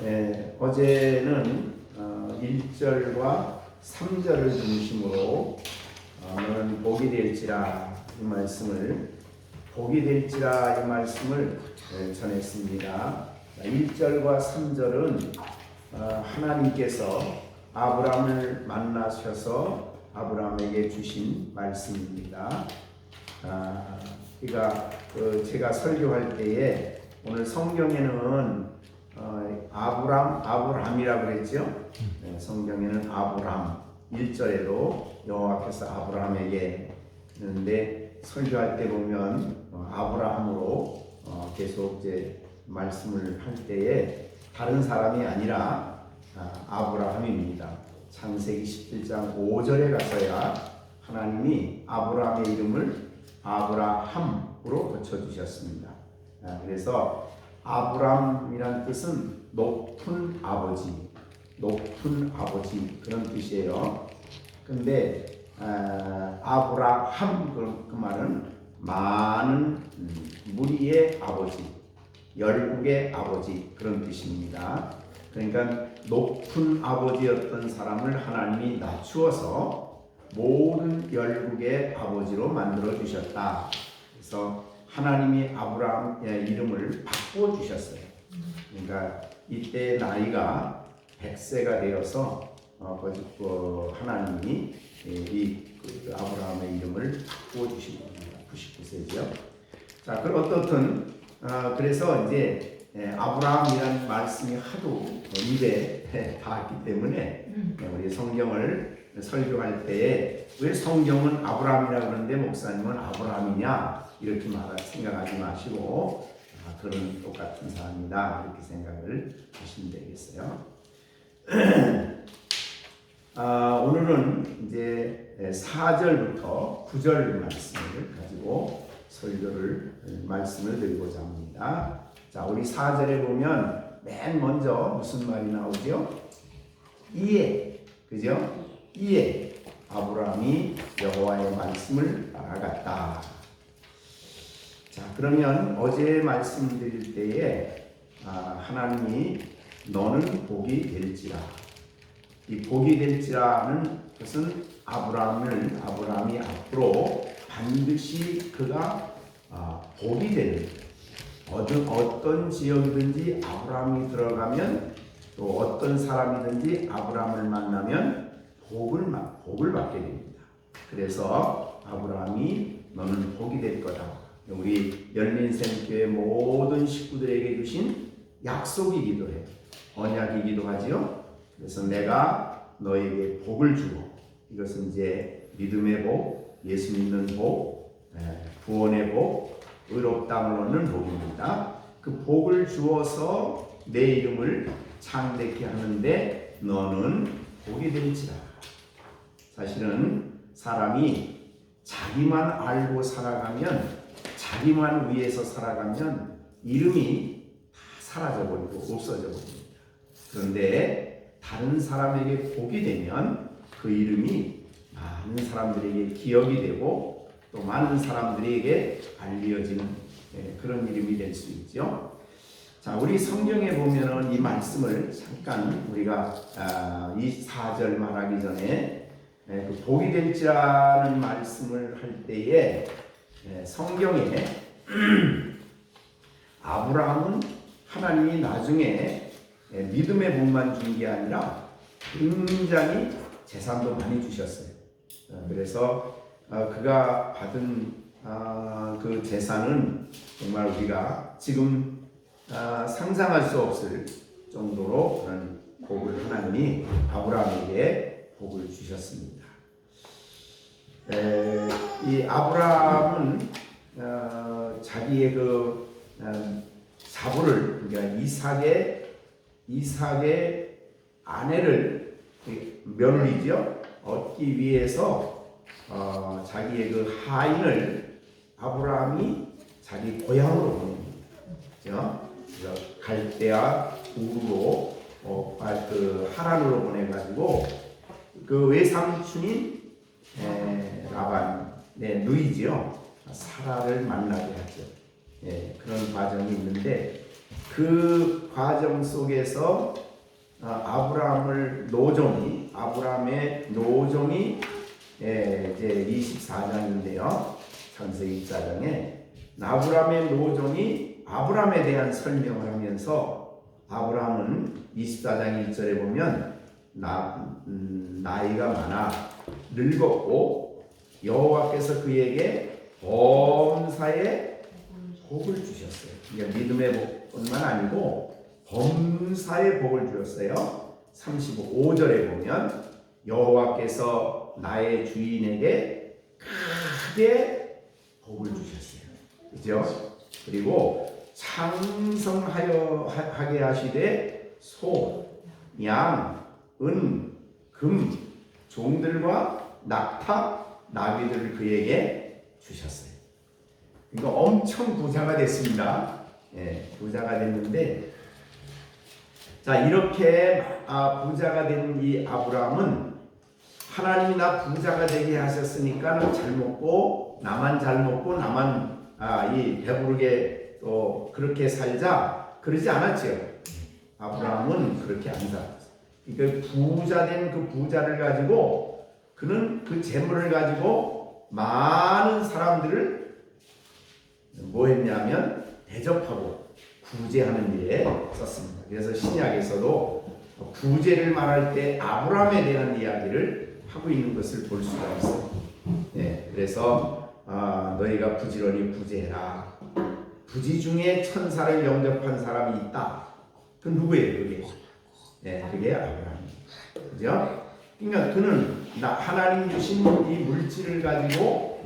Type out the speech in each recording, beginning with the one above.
어제는 1절과 3절을 중심으로 너는 복이 될지라 이 말씀을 전했습니다. 1절과 3절은 하나님께서 아브라함을 만나셔서 아브라함에게 주신 말씀입니다. 그러니까 제가 설교할 때에 오늘 성경에는 아브람이라고 그랬죠. 성경에는 아브람 1절에도 여호와께서 아브람에게 했는데 설교할 때 보면 아브라함으로 계속 이제 말씀을 할 때에 다른 사람이 아니라 아브라함입니다. 창세기 17장 5절에 가서야 하나님이 아브라함의 이름을 아브라함으로 고쳐주셨습니다. 그래서 아브람이란 뜻은 높은 아버지 그런 뜻이에요. 근데 아브라함 그 말은 많은 무리의 아버지, 열국의 아버지 그런 뜻입니다. 그러니까 높은 아버지였던 사람을 하나님이 낮추어서 모든 열국의 아버지로 만들어 주셨다. 그래서 하나님이 아브라함의 이름을 바꾸어 주셨어요. 그러니까 이때 나이가 100세가 되어서 하나님이 아브라함의 이름을 바꾸어 주신 겁니다. 99세죠. 자, 그럼 어떻든 그래서 이제 아브라함이라는 말씀이 하도 입에 닿았기 때문에 우리 성경을 설교할 때에 왜 성경은 아브라함이라고 그러는데 목사님은 아브라함이냐 이렇게 생각하지 마시고 그런 똑같은 사람이다 이렇게 생각을 하시면 되겠어요. 오늘은 이제 4절부터 9절 말씀을 가지고 말씀을 드리고자 합니다. 자, 우리 4절에 보면 맨 먼저 무슨 말이 나오죠? 이에, 그죠? 이에 아브라함이 여호와의 말씀을 따라갔다. 자, 그러면 어제 말씀드릴 때에 하나님이 너는 복이 될지라. 이 복이 될지라는 것은 아브라함이 앞으로 반드시 그가 복이 되는 어떤 지역이든지 아브라함이 들어가면 또 어떤 사람이든지 아브라함을 만나면 복을 받게 됩니다. 그래서 아브라함이 너는 복이 될 거다. 우리 열린샘교회 모든 식구들에게 주신 약속이기도 해요. 언약이기도 하지요. 그래서 내가 너에게 복을 주고 이것은 이제 믿음의 복, 예수 믿는 복, 구원의 복, 의롭다함을 얻는 복입니다. 그 복을 주어서 내 이름을 창대케 하는데 너는 복이 될지라. 사실은 사람이 자기만 알고 살아가면 자기만 위해서 살아가면 이름이 다 사라져버리고 없어져버립니다. 그런데 다른 사람에게 복이 되면 그 이름이 많은 사람들에게 기억이 되고 또 많은 사람들에게 알려지는 그런 이름이 될 수 있죠. 자, 우리 성경에 보면은 이 말씀을 잠깐 우리가 이 4절 말하기 전에 그 복이 될지라는 말씀을 할 때에 성경에 아브라함은 하나님이 나중에 믿음의 복만 준 게 아니라 굉장히 재산도 많이 주셨어요. 그래서 그가 받은 그 재산은 정말 우리가 지금 상상할 수 없을 정도로 그런 복을 하나님이 아브라함에게 복을 주셨습니다. 이 아브라함은 자기의 그 자부를 그러니까 이삭의 아내를 며느리죠 얻기 위해서 자기의 그 하인을 아브라함이 자기 고향으로 보냅니다. 그렇죠? 갈대아 우르로 그 하란으로 보내가지고 그 외삼촌인 라반의 누이지요 사라를 만나게 하죠. 그런 과정이 있는데 그 과정 속에서 아브라함의 노종이 이제 24장인데요. 창세기 24장에 아브라함의 노종이 아브라함에 대한 설명을 하면서 아브라함은 24장 1절에 보면 나이가 많아 늙었고 여호와께서 그에게 범사에 복을 주셨어요. 그러니까 믿음의 복뿐만 아니고 범사의 복을 주셨어요. 35절에 보면 여호와께서 나의 주인에게 크게 복을 주셨어요. 그죠? 그리고 창성하게 하시되 소, 양, 은, 금, 종들과 낙타, 나귀들을 그에게 주셨어요. 이거 엄청 부자가 됐습니다. 부자가 됐는데, 자, 이렇게 부자가 된 이 아브라함은 하나님이 나 부자가 되게 하셨으니까 잘 먹고 나만 잘 먹고 나만 이 배부르게 또 그렇게 살자 그러지 않았지요. 아브라함은 그렇게 안 살았어요. 그러니까 부자된 그 부자를 가지고 그는 그 재물을 가지고 많은 사람들을 뭐 했냐면 대접하고 구제하는 일에 썼습니다. 그래서 신약에서도 구제를 말할 때 아브라함에 대한 이야기를 하고 있는 것을 볼 수가 있어요. 그래서 너희가 부지런히 구제해라. 부지 중에 천사를 영접한 사람이 있다. 그 누구예요? 그게? 그게 아브라함이에요. 그죠? 그러니까 그는 하나님 주신 이 물질을 가지고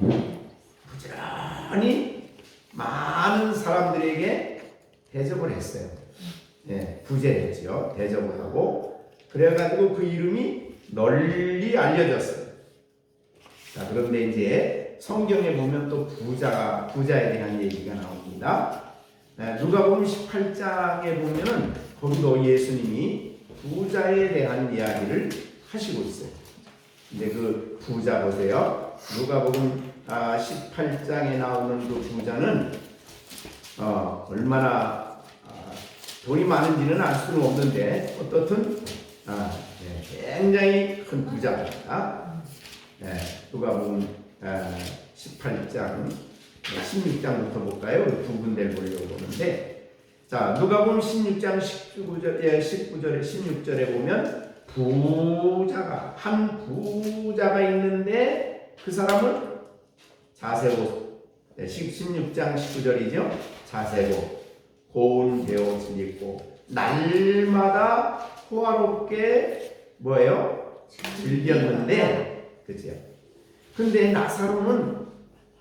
부지런히 많은 사람들에게 대접을 했어요. 구제했죠. 대접을 하고 그래가지고 그 이름이 널리 알려졌어요. 자, 그런데 이제 성경에 보면 또 부자에 대한 얘기가 나옵니다. 누가복음 18장에 보면은 거기도 예수님이 부자에 대한 이야기를 하시고 있어요. 근데 그 부자 보세요. 누가복음 18장에 나오는 그 부자는 얼마나 돈이 많은지는 알 수는 없는데 어떻든 굉장히 큰 부자입니다. 누가복음 18장 16장부터 볼까요? 두 군데를 보려고 보는데, 자, 누가복음 16장 16절에 보면 한 부자가 있는데 그 사람은 자세고, 16장 19절이죠. 자세고 고운 베옷을 입고 날마다 호화롭게 뭐예요? 즐겼는데, 그죠? 근데 나사로는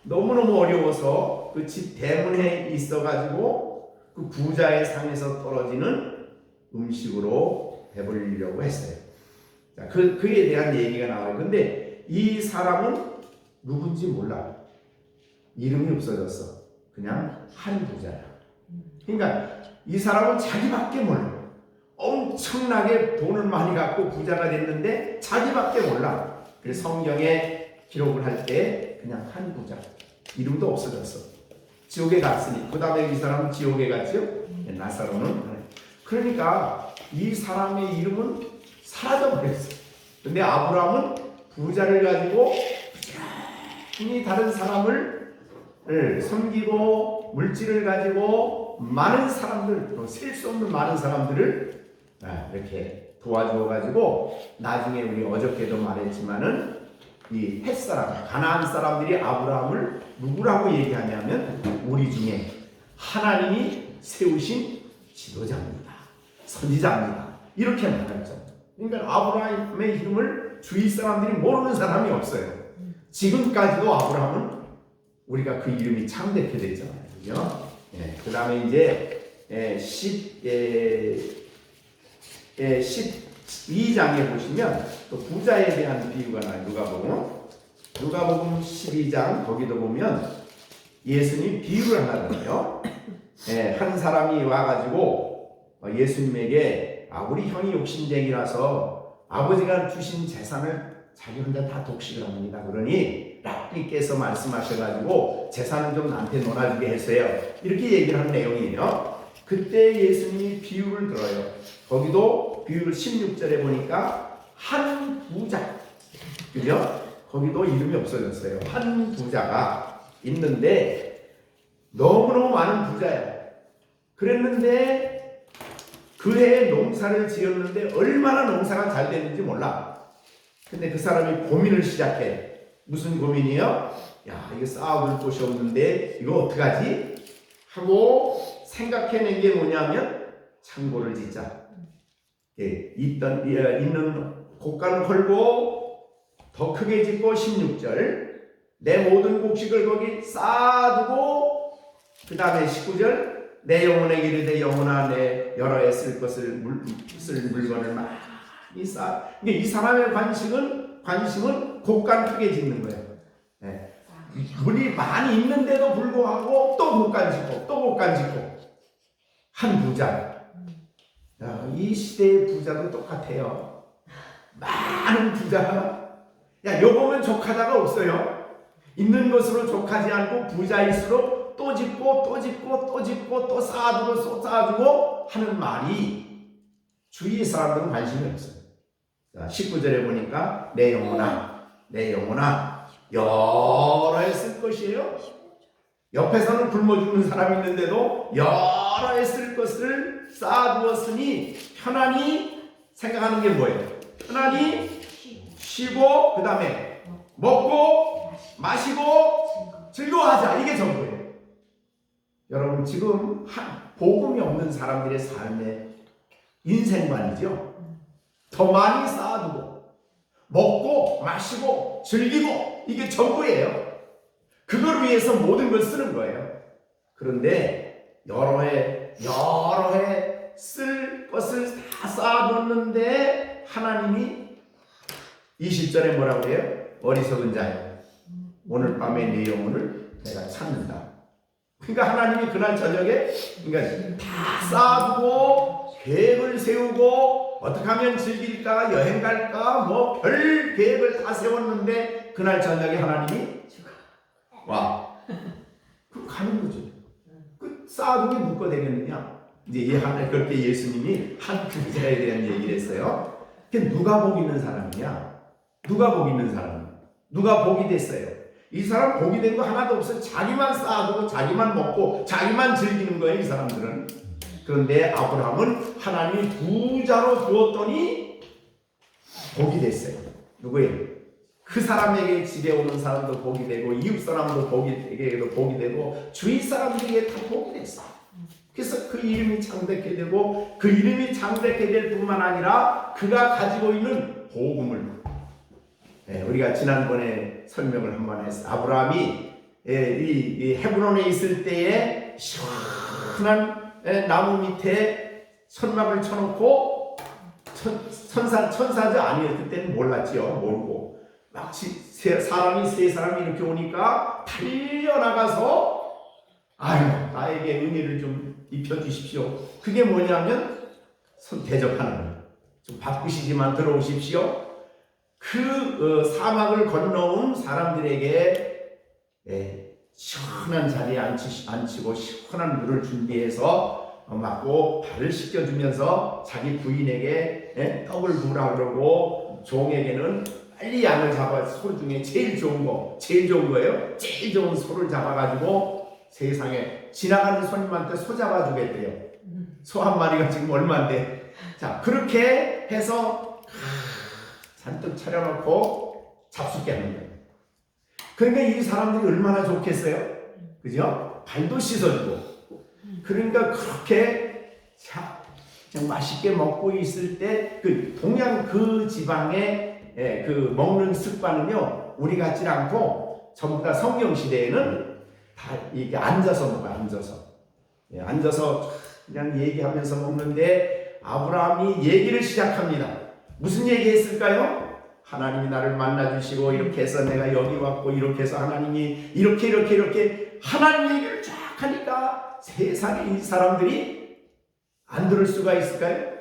너무너무 어려워서 그 집 대문에 있어가지고 그 부자의 상에서 떨어지는 음식으로 배불리려고 했어요. 자, 그에 대한 얘기가 나와요. 근데 이 사람은 누군지 몰라. 이름이 없어졌어. 그냥 한 부자야. 그러니까 이 사람은 자기밖에 몰라. 엄청나게 돈을 많이 갖고 부자가 됐는데 자기밖에 몰라. 그래서 성경에 기록을 할 때 그냥 한 부자. 이름도 없어졌어. 지옥에 갔으니 그 다음에 이 사람은 지옥에 갔죠. 나사로는. 그러니까 이 사람의 이름은 사라져버렸어. 근데 아브라함은 부자를 가지고 부지런히 다른 사람을 섬기고 물질을 가지고 많은 사람들, 셀 수 없는 많은 사람들을 이렇게 도와주어 가지고 나중에 우리 어저께도 말했지만은 이 햇사람, 가나안 사람들이 아브라함을 누구라고 얘기하냐면 우리 중에 하나님이 세우신 지도자입니다. 선지자입니다. 이렇게 말하죠. 그러니까 아브라함의 이름을 주위 사람들이 모르는 사람이 없어요. 지금까지도 아브라함은 우리가 그 이름이 참 대표됐잖아요. 그죠? 그 다음에 이제 12장에 보시면 또 부자에 대한 비유가 나요. 누가복음 12장 거기도 보면 예수님 비유를 하나 드려요. 한 사람이 와가지고 예수님에게 우리 형이 욕심쟁이라서 아버지가 주신 재산을 자기 혼자 다 독식을 합니다. 그러니 랍비께서 말씀하셔가지고 재산을 좀 나한테 놀아주게 했어요. 이렇게 얘기를 하는 내용이에요. 그때 예수님이 비유를 들어요. 거기도 비유를 16절에 보니까 한 부자, 그죠? 거기도 이름이 없어졌어요. 한 부자가 있는데 너무너무 많은 부자예요. 그랬는데 그 해에 농사를 지었는데 얼마나 농사가 잘 됐는지 몰라. 근데 그 사람이 고민을 시작해. 무슨 고민이요? 야, 이거 쌓아둘 곳이 없는데 이거 어떡하지? 하고 생각해낸 게 뭐냐면 창고를 짓자. 예, 있는 곡간을 걸고 더 크게 짓고 16절 내 모든 곡식을 거기 쌓아두고 그 다음에 19절 내 영혼에게 이르되 영혼아 내 여러 해 쓸 물건을 많이 쌓아. 이 사람의 관심은 곡간 크게 짓는 거예요. 예. 물이 많이 있는데도 불구하고 또 곡간 짓고 또 곡간 짓고 한 부자. 이 시대의 부자도 똑같아요. 많은 부자. 야, 요거면 족하다가 없어요. 있는 것으로 족하지 않고 부자일수록 또 짓고 또 짓고 또 짓고 또 쌓아두고 또 쌓아두고 하는 말이 주위의 사람들은 관심이 없어요. 자, 19절에 보니까 내 영혼아 여러 해 쓸 것이에요. 옆에서는 굶어 죽는 사람이 있는데도 여러 해 쓸 것을 쌓아두었으니 편안히 생각하는 게 뭐예요? 편안히 쉬고 그 다음에 먹고 마시고 즐거워하자. 이게 전부예요. 여러분 지금 복음이 없는 사람들의 삶의 인생관이죠. 더 많이 쌓아두고 먹고 마시고 즐기고 이게 전부예요. 그걸 위해서 모든 걸 쓰는 거예요. 그런데 여러 해 쓸 것을 다 쌓아뒀는데 하나님이 20절에 뭐라고 해요? 어리석은 자여 오늘 밤에 네 영혼을 내가 찾는다. 그러니까 하나님이 그날 저녁에 그러니까 다 쌓아두고 계획을 세우고 어떻게 하면 즐길까 여행 갈까 뭐 별 계획을 다 세웠는데 그날 저녁에 하나님이 와 그 가는 거죠. 그 쌓아둔 게 누가 되겠느냐? 이제 그렇게 예수님이 한 부자에 대한 얘기를 했어요. 그게 누가 복 있는 사람이냐? 누가 복 있는 사람? 누가 복이 됐어요? 이 사람 복이 된 거 하나도 없어요. 자기만 쌓아두고 자기만 먹고 자기만 즐기는 거예요. 이 사람들은. 그런데 아브라함은 하나님이 부자로 주었더니 복이 됐어요. 누구예요? 그 사람에게 집에 오는 사람도 복이 되고 이웃 사람도 복에게도 복이 되고 주위 사람들에게 다 복이 됐어. 그래서 그 이름이 창대케 되고 그 이름이 창대케 될 뿐만 아니라 그가 가지고 있는 복음을 우리가 지난번에 설명을 한번 했어요. 아브라함이 이 헤브론에 있을 때에 시원한 나무 밑에 천막을 쳐놓고 천사죠? 아니에요. 그때는 몰랐지요. 모르고 막 사람이 세 사람이 이렇게 오니까 달려나가서 아유 나에게 은혜를 좀 입혀주십시오. 그게 뭐냐면 손 대접하는 거예요. 좀 바쁘시지만 들어오십시오. 그 사막을 건너온 사람들에게 시원한 자리에 앉히고 시원한 물을 준비해서 맞고 발을 씻겨주면서 자기 부인에게 떡을 부으라 그러고 종에게는 빨리 양을 잡아 소 중에 제일 좋은 거예요. 제일 좋은 소를 잡아가지고 세상에 지나가는 손님한테 소 잡아주겠대요. 소 한 마리가 지금 얼마인데. 자 그렇게 해서 잔뜩 차려놓고 잡숫게 하는 거예요. 그러니까 이 사람들이 얼마나 좋겠어요? 그죠? 발도 씻어주고. 그러니까 그렇게 그냥 맛있게 먹고 있을 때 동양 그 지방의 그 먹는 습관은요 우리 같지 않고 전부 다 성경 시대에는 다 이렇게 앉아서 먹어요. 앉아서 그냥 얘기하면서 먹는데 아브라함이 얘기를 시작합니다. 무슨 얘기 했을까요? 하나님이 나를 만나주시고 이렇게 해서 내가 여기 왔고 이렇게 해서 하나님이 이렇게 하나님 얘기를 쫙 하니까 세상에 이 사람들이 안 들을 수가 있을까요?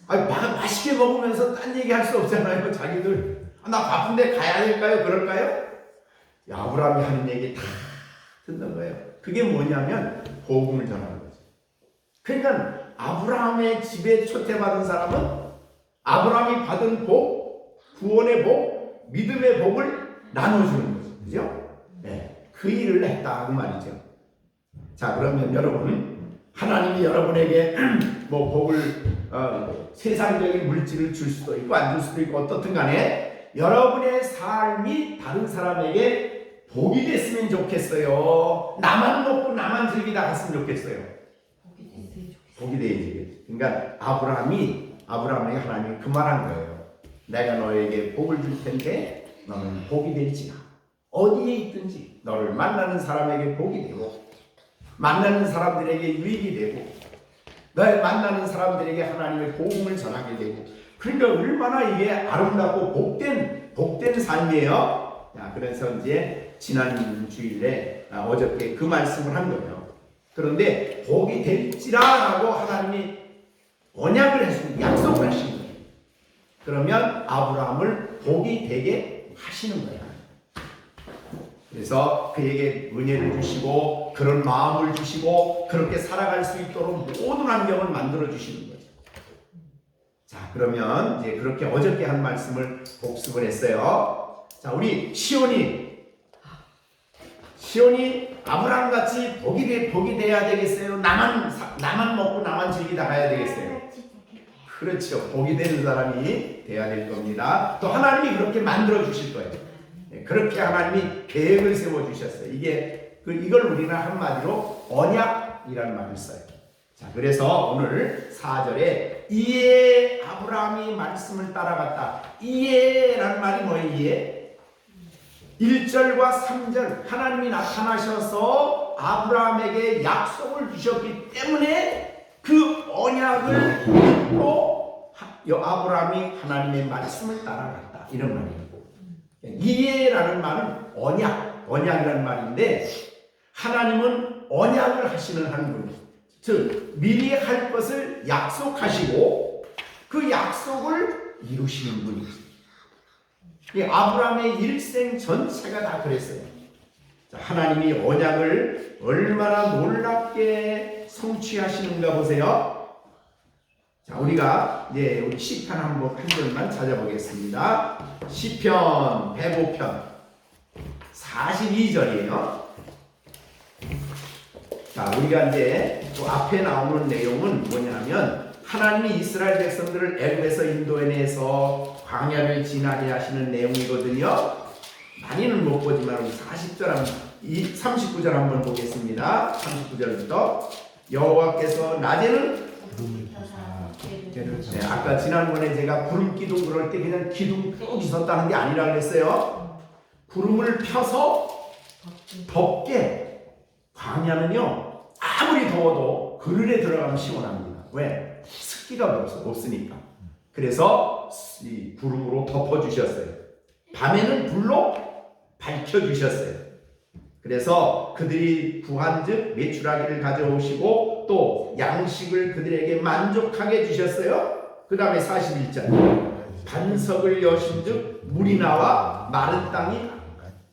아니 맛있게 먹으면서 딴 얘기 할 수 없잖아요. 자기들 나 바쁜데 가야 될까요? 그럴까요? 아브라함이 하는 얘기 다 듣는 거예요. 그게 뭐냐면 복음을 전하는 거죠. 그러니까 아브라함의 집에 초대받은 사람은 아브라함이 받은 복, 구원의 복, 믿음의 복을 나눠주는 거죠. 그죠? 네, 그 일을 했다 그 말이죠. 자, 그러면 여러분, 하나님이 여러분에게 뭐 복을 세상적인 물질을 줄 수도 있고 안 줄 수도 있고 어떻든 간에 여러분의 삶이 다른 사람에게 복이 됐으면 좋겠어요. 나만 먹고 나만 즐기다 갔으면 좋겠어요. 복이 돼야지. 그러니까 아브라함에게 하나님이 그 말한 거예요. 내가 너에게 복을 줄 텐데 너는 복이 될지라. 어디에 있든지 너를 만나는 사람에게 복이 되고 만나는 사람들에게 유익이 되고 널 만나는 사람들에게 하나님의 복음을 전하게 되고, 그러니까 얼마나 이게 아름답고 복된 삶이에요. 자, 그래서 이제 지난 주일에 어저께 그 말씀을 한 거예요. 그런데 복이 될지라라고 하나님이 언약을 하시는, 약속을 하시는 거예요. 그러면 아브라함을 복이 되게 하시는 거예요. 그래서 그에게 은혜를 주시고 그런 마음을 주시고 그렇게 살아갈 수 있도록 모든 환경을 만들어 주시는 거죠. 자, 그러면 이제 그렇게 어저께 한 말씀을 복습을 했어요. 자, 우리 시온이 아브라함 같이 복이 돼야 되겠어요? 나만 먹고 나만 즐기다 가야 되겠어요? 그렇죠. 복이 되는 사람이 돼야 될 겁니다. 또 하나님이 그렇게 만들어 주실 거예요. 그렇게 하나님이 계획을 세워주셨어요. 이걸 우리는 한마디로 언약이라는 말을 써요. 자, 그래서 오늘 4절에 이에 아브라함이 말씀을 따라갔다. 이에라는 말이 뭐예요? 이에? 1절과 3절 하나님이 나타나셔서 아브라함에게 약속을 주셨기 때문에 그 언약을 믿고 아브라함이 하나님의 말씀을 따라갔다. 이런 말이에요. 이해라는 말은 언약이라는 말인데, 하나님은 언약을 하시는 한 분이에요. 즉 미리 할 것을 약속하시고 그 약속을 이루시는 분이죠. 아브라함의 일생 전체가 다 그랬어요. 자, 하나님이 언약을 얼마나 놀랍게 성취하시는가 보세요. 자, 우리가 이제 우리 시편 한 절만 찾아보겠습니다. 시편 105편 42절이에요. 자, 우리가 이제 그 앞에 나오는 내용은 뭐냐면 하나님이 이스라엘 백성들을 애굽에서 인도해내서 광야를 지나게 하시는 내용이거든요. 많이는 못 보지만 우리 39절 한번 보겠습니다. 39절부터 여호와께서 낮에는 네, 아까 지난번에 제가 구름 기둥 그럴 때 그냥 기둥 쭉 있었다는 게 아니라 그랬어요. 구름을 펴서 덥게. 광야는요 아무리 더워도 그늘에 들어가면 시원합니다. 왜? 습기가 없으니까. 그래서 이 구름으로 덮어주셨어요. 밤에는 불로 밝혀주셨어요. 그래서 그들이 구한즉 메추라기를 가져오시고 또 양식을 그들에게 만족하게 주셨어요. 그 다음에 41절 반석을 여신즉 물이 나와 마른 땅이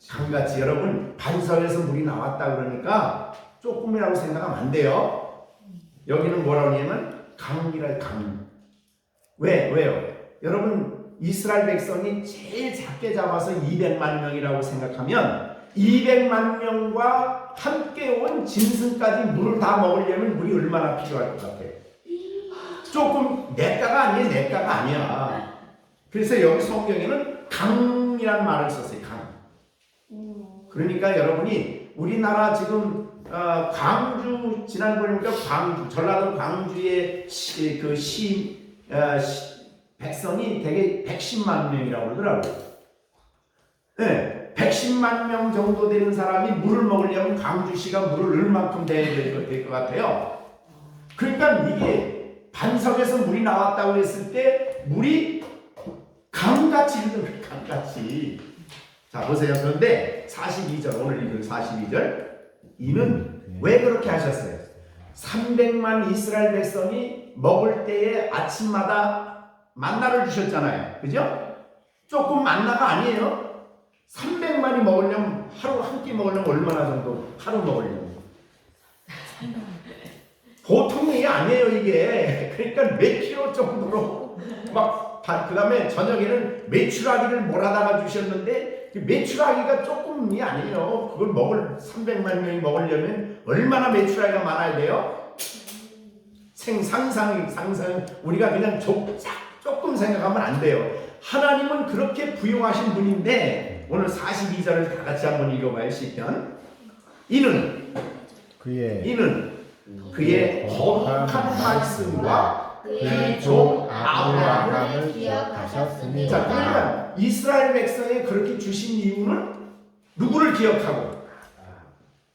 강같이. 여러분, 반석에서 물이 나왔다 그러니까 조금이라고 생각하면 안 돼요. 여기는 뭐라고 하냐면 강이라. 강. 왜요? 여러분, 이스라엘 백성이 제일 작게 잡아서 200만 명이라고 생각하면 200만 명과 함께 온 짐승까지 물을 다 먹으려면 물이 얼마나 필요할 것 같아요? 조금 내가가 아니야. 그래서 여기 성경에는 강이라는 말을 썼어요. 강. 그러니까 여러분이 우리나라 지금 광주, 지난번에 보니까 광주, 전라도 광주의 백성이 되게 110만 명이라고 그러더라고요. 네, 110만 명 정도 되는 사람이 물을 먹으려면 광주시가 물을 얼만큼 돼야 될 것 같아요. 그러니까 이게 반석에서 물이 나왔다고 했을 때 물이 강같이 흐르는, 강같이. 자, 보세요. 그런데 42절, 오늘 읽은 42절, 이는 왜 그렇게 하셨어요? 300만 이스라엘 백성이 먹을 때에 아침마다 만나를 주셨잖아요. 그죠? 조금 만나가 아니에요. 300만이 먹으려면 하루 한 끼 먹으려면 얼마나 정도? 하루 먹으려면 보통 일이 아니에요 이게. 그러니까 몇 킬로 정도로 그 다음에 저녁에는 메추라기를 몰아다가 주셨는데 메추라기가 조금이 아니에요. 그걸 300만 명이 먹으려면 얼마나 메추라기가 많아야 돼요? 상상 우리가 그냥 조금 생각하면 안 돼요. 하나님은 그렇게 부용하신 분인데 오늘 42절을 다 같이 한번 읽어봐요. 시편. 이는 그의 거룩한 말씀과 그의 종 아브라함을 기억하셨습니다. 자, 그러니까 이스라엘 백성에 그렇게 주신 이유는 누구를 기억하고?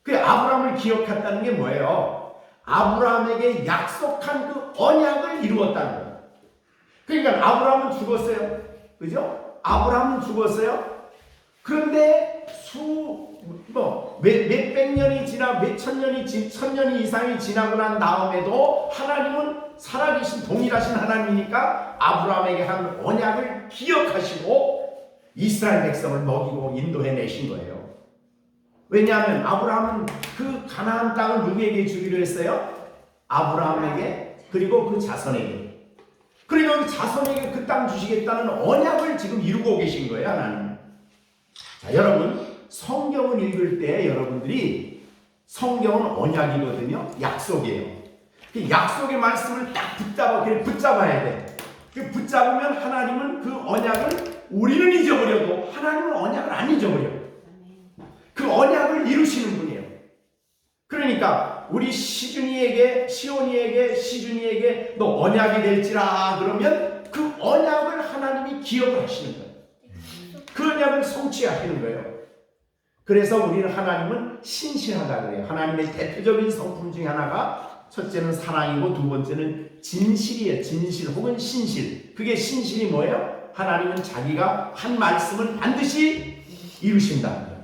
그 아브라함을 기억했다는 게 뭐예요? 아브라함에게 약속한 그 언약을 이루었다는 거예요. 그러니까 아브라함은 죽었어요. 그죠? 아브라함은 죽었어요. 그런데 몇백 년이 지나 천 년이 이상이 지나고 난 다음에도 하나님은 살아계신 동일하신 하나님이니까 아브라함에게 한 언약을 기억하시고 이스라엘 백성을 먹이고 인도해 내신 거예요. 왜냐하면 아브라함은 그 가나안 땅을 누구에게 주기로 했어요? 아브라함에게 그리고 그 자손에게. 그러니까 그 자손에게 그 땅 주시겠다는 언약을 지금 이루고 계신 거예요, 하나님. 자, 여러분, 성경을 읽을 때 여러분들이 성경은 언약이거든요. 약속이에요. 그 약속의 말씀을 딱 붙잡아야 돼. 그 붙잡으면 하나님은 그 언약을 우리는 잊어버려도 하나님은 언약을 안 잊어버려. 그 언약을 이루시는 분이에요. 그러니까 우리 시준이에게 너 언약이 될지라 그러면 그 언약을 하나님이 기억을 하시는 거예요. 그 언약을 성취하시는 거예요. 그래서 우리는 하나님은 신실하다 그래요. 하나님의 대표적인 성품 중에 하나가 첫째는 사랑이고 두 번째는 진실이에요. 진실 혹은 신실. 그게 신실이 뭐예요? 하나님은 자기가 한 말씀은 반드시 이루신다는 거예요.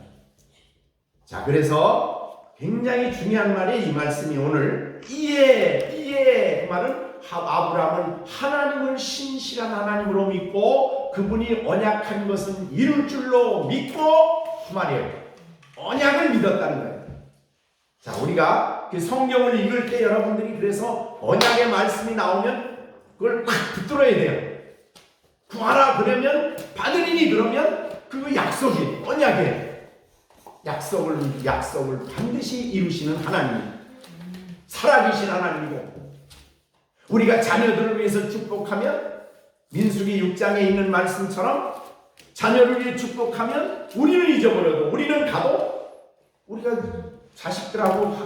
자, 그래서 굉장히 중요한 말이 이 말씀이 오늘 이에 그 말은 아브라함은 하나님을 신실한 하나님으로 믿고 그분이 언약한 것은 이룰 줄로 믿고 그 말이에요. 언약을 믿었다는 거예요. 자, 우리가 그 성경을 읽을 때 여러분들이 그래서 언약의 말씀이 나오면 그걸 막 붙들어야 돼요. 구하라 그러면 받으리니 그러면 그거 약속이 언약이에요. 약속을 반드시 이루시는 하나님, 살아계신 하나님이고 우리가 자녀들을 위해서 축복하면 민수기 6장에 있는 말씀처럼 자녀를 위해 축복하면 우리는 잊어버려도 우리는 가도 우리가 자식들하고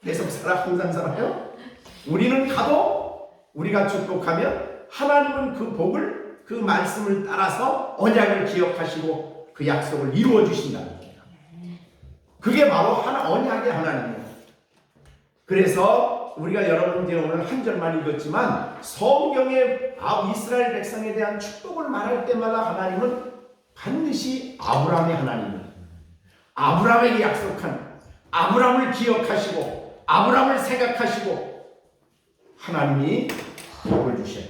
계속 항상 살아요. 우리는 가도 우리가 축복하면 하나님은 그 복을 그 말씀을 따라서 언약을 기억하시고 그 약속을 이루어 주신다는 거예요. 그게 바로 언약의 하나님이에요. 그래서 우리가 여러분들이 오늘 한 절만 읽었지만 성경의 이스라엘 백성에 대한 축복을 말할 때마다 하나님은 반드시 아브라함의 하나님이에요. 아브라함에게 약속한 아브라함을 기억하시고 아브라함을 생각하시고 하나님이 복을 주셔요.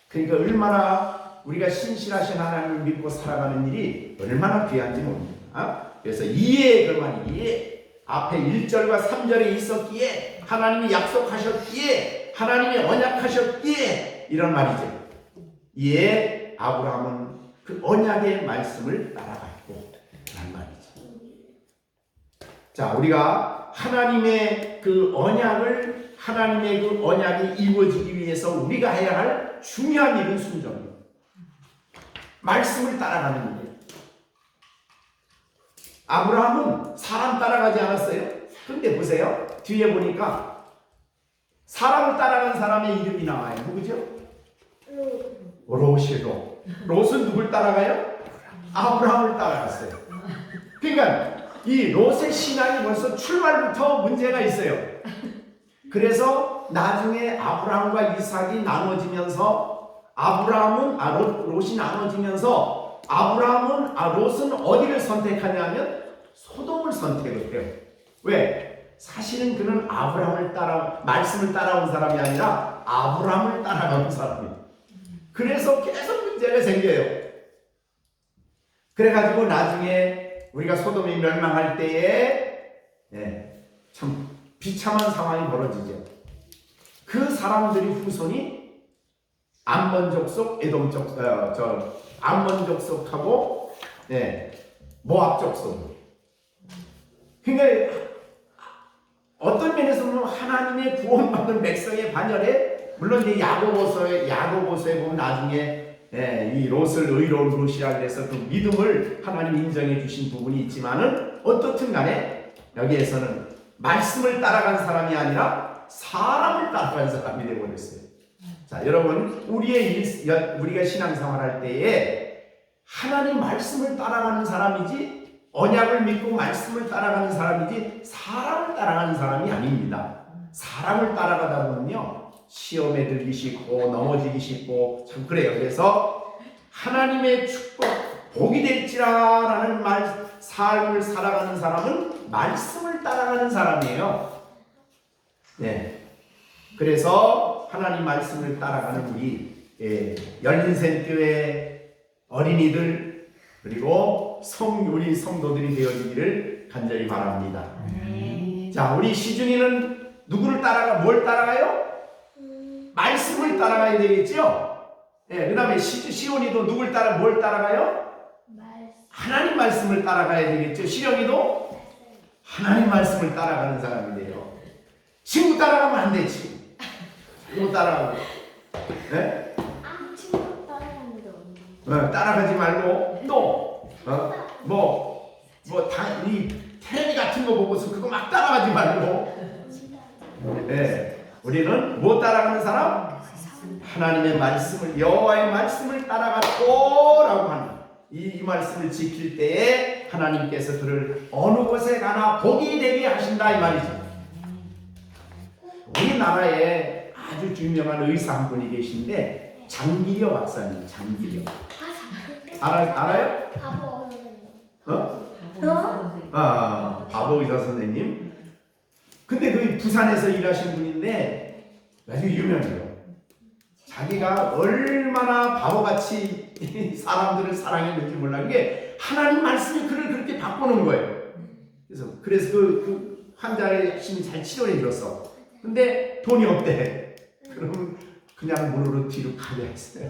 그러니까 얼마나 우리가 신실하신 하나님을 믿고 살아가는 일이 얼마나 귀한지 모릅니다. 그래서 이에 그 말이 이에 앞에 1절과 3절에 있었기에 하나님이 약속하셨기에 하나님이 언약하셨기에 이런 말이죠. 이에 아브라함은 그 언약의 말씀을 따라갔고 라는 말이죠. 자, 우리가 하나님의 그 언약이 이루어지기 위해서 우리가 해야 할 중요한 일은 순종이에요. 말씀을 따라가는 일이에요. 아브라함은 사람 따라가지 않았어요. 근데 보세요. 뒤에 보니까 사람을 따라간 사람의 이름이 나와요. 누구죠? 롯이요. 롯은 누굴 따라가요? 아브라함을 따라갔어요. 그러니까 이 롯의 신앙이 벌써 출발부터 문제가 있어요. 그래서 나중에 아브라함과 이삭이 나눠지면서 롯이 나눠지면서 롯은 어디를 선택하냐면 소돔을 선택을 해요. 왜? 사실은 그는 말씀을 따라온 사람이 아니라 아브라함을 따라가는 사람이에요. 그래서 계속 문제가 생겨요. 그래가지고 나중에 우리가 소돔이 멸망할 때에 참 비참한 상황이 벌어지죠. 그 사람들이 후손이 암몬 족속, 에돔 족속, 암몬 족속하고 모압 족속. 그러니까 어떤 면에서 보면 하나님의 구원받은 백성의 반열에, 물론 이제 야고보서에 보면 나중에 이 롯을 의로운 롯이라 그래서 그 믿음을 하나님 인정해 주신 부분이 있지만은 어떻든 간에 여기에서는 말씀을 따라간 사람이 아니라 사람을 따라간 사람이 되어버렸어요. 자, 여러분, 우리가 신앙생활 할 때에 하나님 말씀을 따라가는 사람이지, 언약을 믿고 말씀을 따라가는 사람이지 사람을 따라가는 사람이 아닙니다. 사람을 따라가다 보면요, 시험에 들기 쉽고 넘어지기 쉽고 참 그래요. 그래서 하나님의 축복, 복이 될지라라는 삶을 살아가는 사람은 말씀을 따라가는 사람이에요. 그래서 하나님 말씀을 따라가는 우리 열린센교회 어린이들, 그리고 우리 성도들이 되어주기를 간절히 바랍니다. 자, 우리 시중이는 누구를 뭘 따라가요? 말씀을 따라가야 되겠죠? 그 다음에 시온이도 뭘 따라가요? 하나님 말씀을 따라가야 되겠죠? 시령이도 하나님 말씀을 따라가는 사람이 돼요. 친구 따라가면 안 돼, 친구 따라가고. 친구 따라가는데 따라가지 말고, 또, 이 텔레비 같은 거 보고서 그거 막 따라가지 말고. 우리는 뭐 따라가는 사람? 하나님의 말씀을, 여호와의 말씀을 따라가도라고 하는 이 말씀을 지킬 때에 하나님께서 그를 어느 곳에 가나 복이 되게 하신다, 이 말이죠. 우리나라에 아주 유명한 의사 한 분이 계신데, 장기려 박사님, 장기려. 알아요? 바보 의사 선생님. 근데 그 부산에서 일하신 분인데 아주 유명해요. 자기가 얼마나 바보같이 사람들을 사랑했는지 몰라. 그게 하나님 말씀이 그를 그렇게 바꾸는 거예요. 그래서 그 환자를 열심히 잘 치료해 줬어. 근데 돈이 없대. 그러면 그냥 문으로 뒤로 가게 했어요.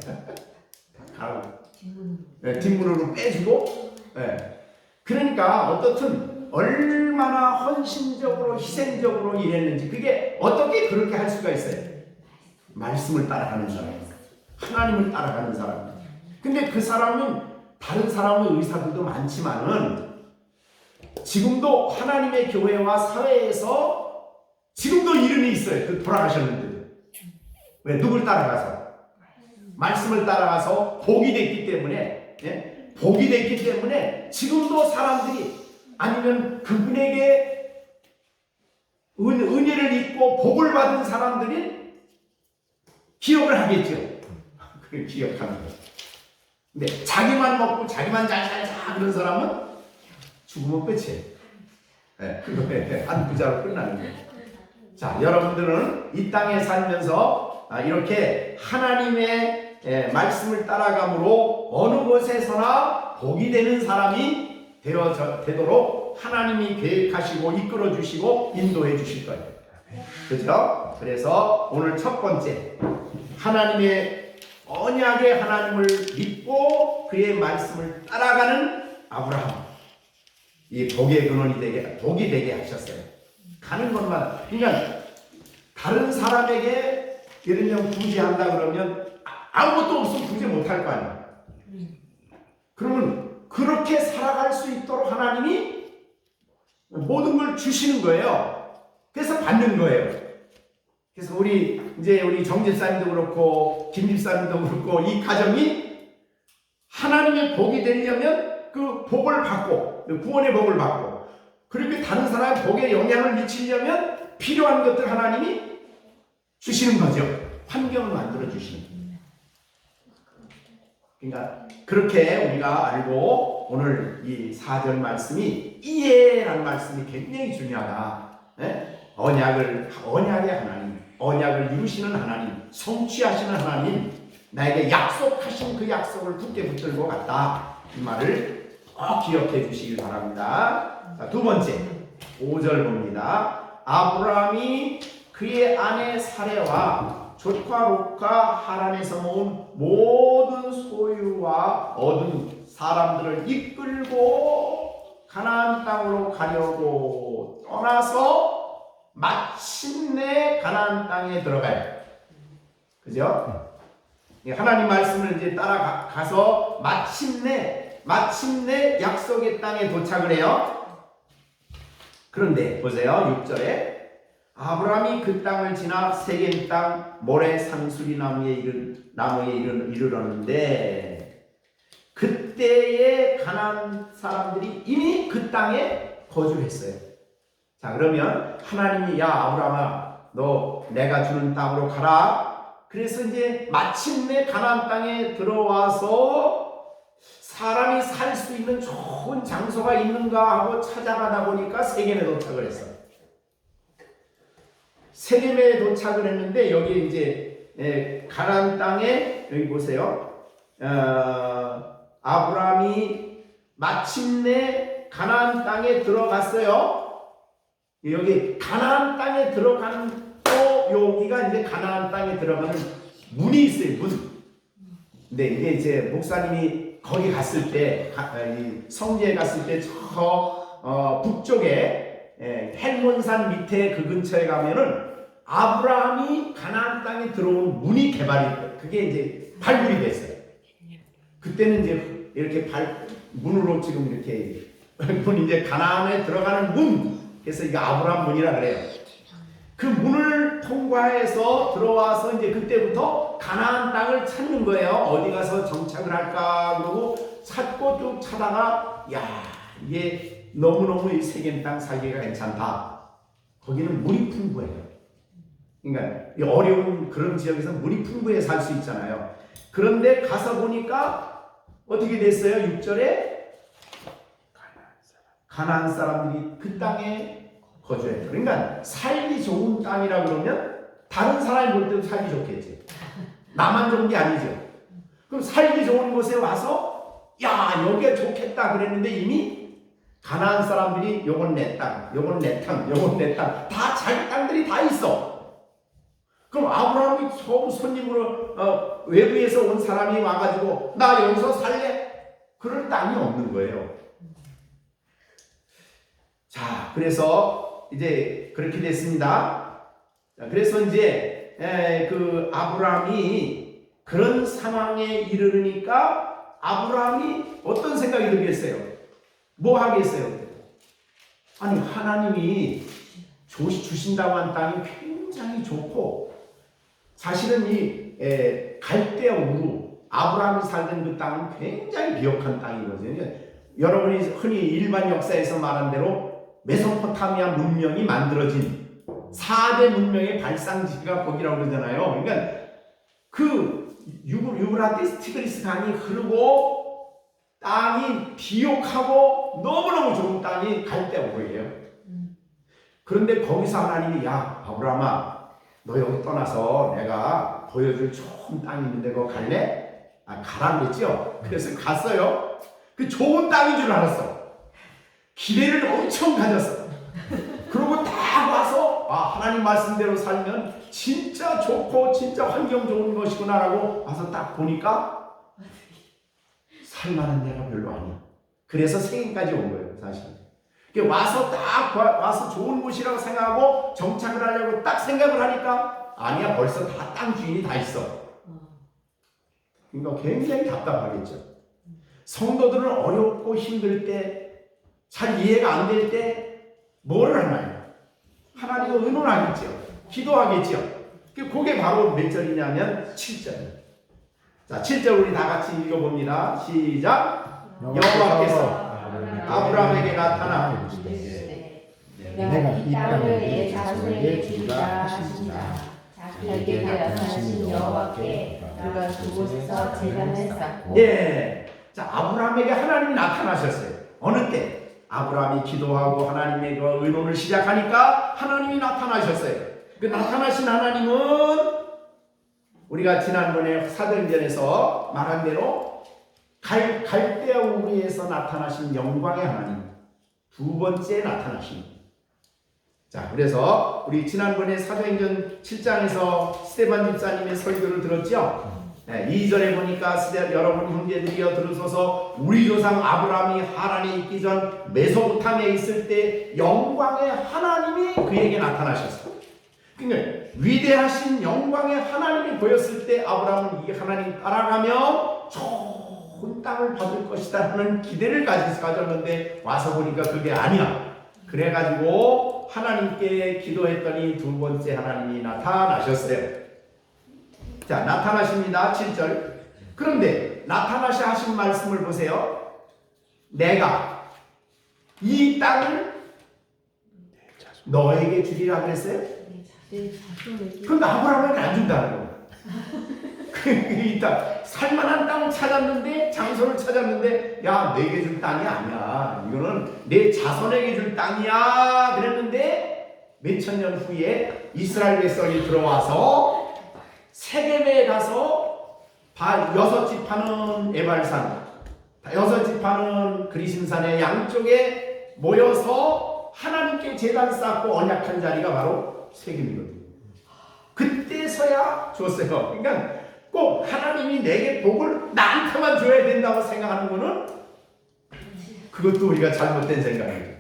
뒷문으로 빼주고. 그러니까 어떻든 얼마나 헌신적으로 희생적으로 일했는지, 그게 어떻게 그렇게 할 수가 있어요? 말씀을 따라가는 사람, 하나님을 따라가는 사람. 근데 그 사람은, 다른 사람의 의사들도 많지만은 지금도 하나님의 교회와 사회에서 지금도 이름이 있어요. 그 돌아가셨는데도. 왜? 누굴 따라가서? 말씀을 따라가서 복이 됐기 때문에, 복이 됐기 때문에 지금도 사람들이, 아니면 그분에게 은혜를 입고 복을 받은 사람들이 기억을 하겠죠. 그걸 기억하는 거예요. 근데 자기만 먹고 자기만 잘 살자 그런 사람은 죽으면 끝이에요. 한 부자로 끝나는 거예요. 자, 여러분들은 이 땅에 살면서 이렇게 하나님의 말씀을 따라감으로 어느 곳에서나 복이 되는 사람이 되도록 하나님이 계획하시고 이끌어 주시고 인도해 주실 거예요. 그렇죠? 그래서 오늘 첫 번째, 하나님의 언약의 하나님을 믿고 그의 말씀을 따라가는 아브라함, 이 복의 근원이 복이 되게 하셨어요. 가는 것마다. 그러니까 다른 사람에게 예를 들면 구제한다 그러면 아무것도 없으면 구제 못할 거 아니야. 그러면 그렇게 살아갈 수 있도록 하나님이 모든 걸 주시는 거예요. 그래서 받는 거예요. 그래서 우리 정집사님도 그렇고 김집사님도 그렇고 이 가정이 하나님의 복이 되려면 그 복을 받고, 구원의 복을 받고, 그렇게 다른 사람의 복에 영향을 미치려면 필요한 것들 하나님이 주시는 거죠. 환경을 만들어 주시는 거예요. 그러니까 그렇게 우리가 알고, 오늘 이 4절 말씀이 이해라는 말씀이 굉장히 중요하다. 언약의 하나님, 언약을 이루시는 하나님, 성취하시는 하나님, 나에게 약속하신 그 약속을 굳게 붙들고 갔다. 이 말을 꼭 기억해 주시길 바랍니다. 자, 두 번째 5절 봅니다. 아브라함이 그의 아내 사레와 조카 롯과 하란에서 모은 모든 소유와 얻은 사람들을 이끌고 가나안 땅으로 가려고 떠나서 마침내 가나안 땅에 들어가요. 그죠? 하나님 말씀을 이제 따라가서 마침내 약속의 땅에 도착을 해요. 그런데 보세요. 6절에 아브라함이 그 땅을 지나 세겜 땅 모래 상수리 나무에 이르렀는데 그때의 가나안 사람들이 이미 그 땅에 거주했어요. 자, 그러면 하나님이 야 아브라함아 너 내가 주는 땅으로 가라. 그래서 이제 마침내 가나안 땅에 들어와서 사람이 살 수 있는 좋은 장소가 있는가 하고 찾아가다 보니까 세겜에 도착을 했어요. 세겜에 도착을 했는데 여기 이제 가나안 땅에 여기 보세요. 아브라함이 마침내 가나안 땅에 들어갔어요. 여기 가나안 땅에 들어가는 여기가 이제 가나안 땅에 들어가는 문이 있어요. 문. 근데 이게 이제 목사님이 거기 갔을 때 성지에 갔을 때 저 북쪽에 헬몬산 밑에 그 근처에 가면은 아브라함이 가나안 땅에 들어온 문이 개발이 그게 이제 발굴이 됐어요. 그때는 이제 이렇게 문으로 지금 이렇게 문 이제 가나안에 들어가는 문. 그래서 이게 아브라함 문이라 그래요. 그 문을 통과해서 들어와서 이제 그때부터 가나안 땅을 찾는 거예요. 어디 가서 정착을 할까 그러고 찾고 쭉 찾다가 야 이게 너무너무 이 세겜 땅 살기가 괜찮다. 거기는 물이 풍부해요. 그러니까 이 어려운 그런 지역에서 물이 풍부해 살 수 있잖아요. 그런데 가서 보니까 어떻게 됐어요? 6절에 가나안 사람들이 그 땅에 거주해요. 그러니까 살기 좋은 땅이라 그러면 다른 사람이 볼 때도 살기 좋겠지. 나만 좋은 게 아니죠. 그럼 살기 좋은 곳에 와서 야 여기가 좋겠다 그랬는데 이미 가나안 사람들이 요건 내 땅, 요건 내 땅, 요건 내 땅 다 자기 땅들이 다 있어. 그럼 아브라함이 처음 손님으로 외부에서 온 사람이 와가지고 나 여기서 살래? 그럴 땅이 없는 거예요. 자, 그래서 이제 그렇게 됐습니다. 자, 그래서 이제 그 아브라함이 그런 상황에 이르르니까 아브라함이 어떤 생각이 들겠어요? 뭐 하겠어요? 아니 하나님이 주신다고 한 땅이 굉장히 좋고 사실은 이 갈대아 우루 아브라함이 살던 그 땅은 굉장히 비옥한 땅이거든요. 여러분이 흔히 일반 역사에서 말한 대로 메소포타미아 문명이 만들어진 4대 문명의 발상지가 거기라고 그러잖아요. 그러니까 그 유브라티스 티그리스 강이 흐르고 땅이 비옥하고 너무너무 좋은 땅이 갈대아우르예요. 그런데 거기서 하나님이 야 아브라함아 너 여기 떠나서 내가 보여줄 좋은 땅이 있는데 그거 갈래? 가라고 했죠. 그래서 갔어요. 그 좋은 땅인 줄 알았어. 기대를 엄청 가졌어. 그러고 딱 와서 하나님 말씀대로 살면 진짜 좋고 진짜 환경 좋은 것이구나라고 와서 딱 보니까 살만한 데가 별로 아니야. 그래서 세겜까지 온 거예요, 사실. 와서 딱 와서 좋은 곳이라고 생각하고 정착을 하려고 딱 생각을 하니까 아니야, 벌써 다 땅 주인이 다 있어. 그러니까 굉장히 답답하겠죠. 성도들은 어렵고 힘들 때 잘 이해가 안 될 때 뭐를 하나요? 하나님을 의논하겠죠. 기도하겠죠. 그게 바로 몇 절이냐면 7절. 자, 7절 우리 다 같이 읽어봅니다. 시작. 여호와께서 아브라함에게 나타나 내가 이 땅을 내 자손에게 주리라 하신지라. 자기에게 나타나신 여호와께 그가 그곳에서 제단을 쌓고. 예. 자, 아브라함에게 하나님이 나타나셨어요. 어느 때? 아브라함이 기도하고 하나님의 그 의논을 시작하니까 하나님이 나타나셨어요. 그 나타나신 하나님은 우리가 지난번에 사도행전에서 말한 대로 갈대아 우르에서 나타나신 영광의 하나님, 두 번째 나타나신. 자, 그래서 우리 지난번에 사도행전 7장에서 스데반 집사님의 설교를 들었죠? 네, 2절에 보니까 여러분 형제들이여 들으소서 우리 조상 아브라함이 하란에 있기 전 메소포타미아에 있을 때 영광의 하나님이 그에게 나타나셨어요. 그러니까 위대하신 영광의 하나님이 보였을 때 아브라함은 이 하나님 따라가며 좋은 땅을 받을 것이다 하는 기대를 가졌는데 와서 보니까 그게 아니야. 그래가지고 하나님께 기도했더니 두 번째 하나님이 나타나셨어요. 자, 나타나십니다. 7절. 그런데 나타나셔 하신 말씀을 보세요. 내가 이 땅을 너에게 주리라 그랬어요? 그런데 아브라함에게 안 준다는 거예요. 이 땅, 살만한 땅을 찾았는데, 장소를 찾았는데, 야, 내게 줄 땅이 아니야. 이거는 내 자손에게 줄 땅이야. 그랬는데 몇천 년 후에 이스라엘 백성이 들어와서 세겜에 가서 6지파는 에발산, 6지파는 그리심산의 양쪽에 모여서 하나님께 제단 쌓고 언약한 자리가 바로 세겜이거든요. 그때서야 줬어요. 그러니까 꼭 하나님이 내게 복을 나한테만 줘야 된다고 생각하는 거는 그것도 우리가 잘못된 생각이에요.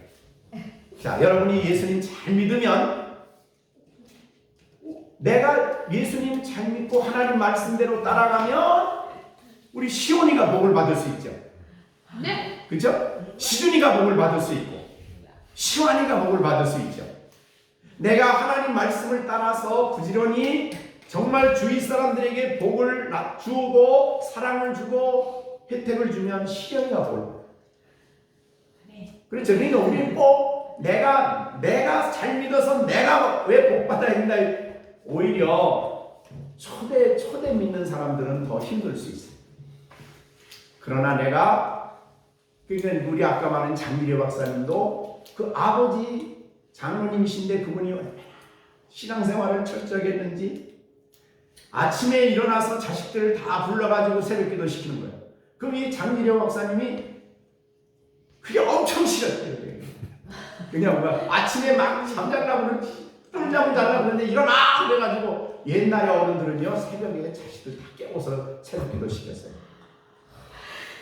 자, 여러분이 예수님 잘 믿으면 내가 예수님 잘 믿고 하나님 말씀대로 따라가면 우리 시온이가 복을 받을 수 있죠. 네. 그렇죠? 시준이가 복을 받을 수 있고 시완이가 복을 받을 수 있죠. 내가 하나님 말씀을 따라서 부지런히 정말 주위 사람들에게 복을 주고 사랑을 주고 혜택을 주면 시련이가 복을 받아요. 그렇죠. 그러니까 우리는 꼭 내가 잘 믿어서 내가 왜 복 받아야 된다. 오히려 초대 믿는 사람들은 더 힘들 수 있어요. 그러나 내가 그러니까 우리 아까 말한 장미려 박사님도 그 아버지 장로님이신데 그분이 신앙생활을 철저하게 했는지 아침에 일어나서 자식들을 다 불러가지고 새벽기도 시키는 거예요. 그럼 이 장미려 박사님이 그게 엄청 싫었대요. 그냥 뭔가 아침에 막 잠자려고 뜸잠을 자려고 그러는데 일어나! 그래가지고 옛날에 어른들은요 새벽에 자식들 다 깨워서 새벽기도 시켰어요.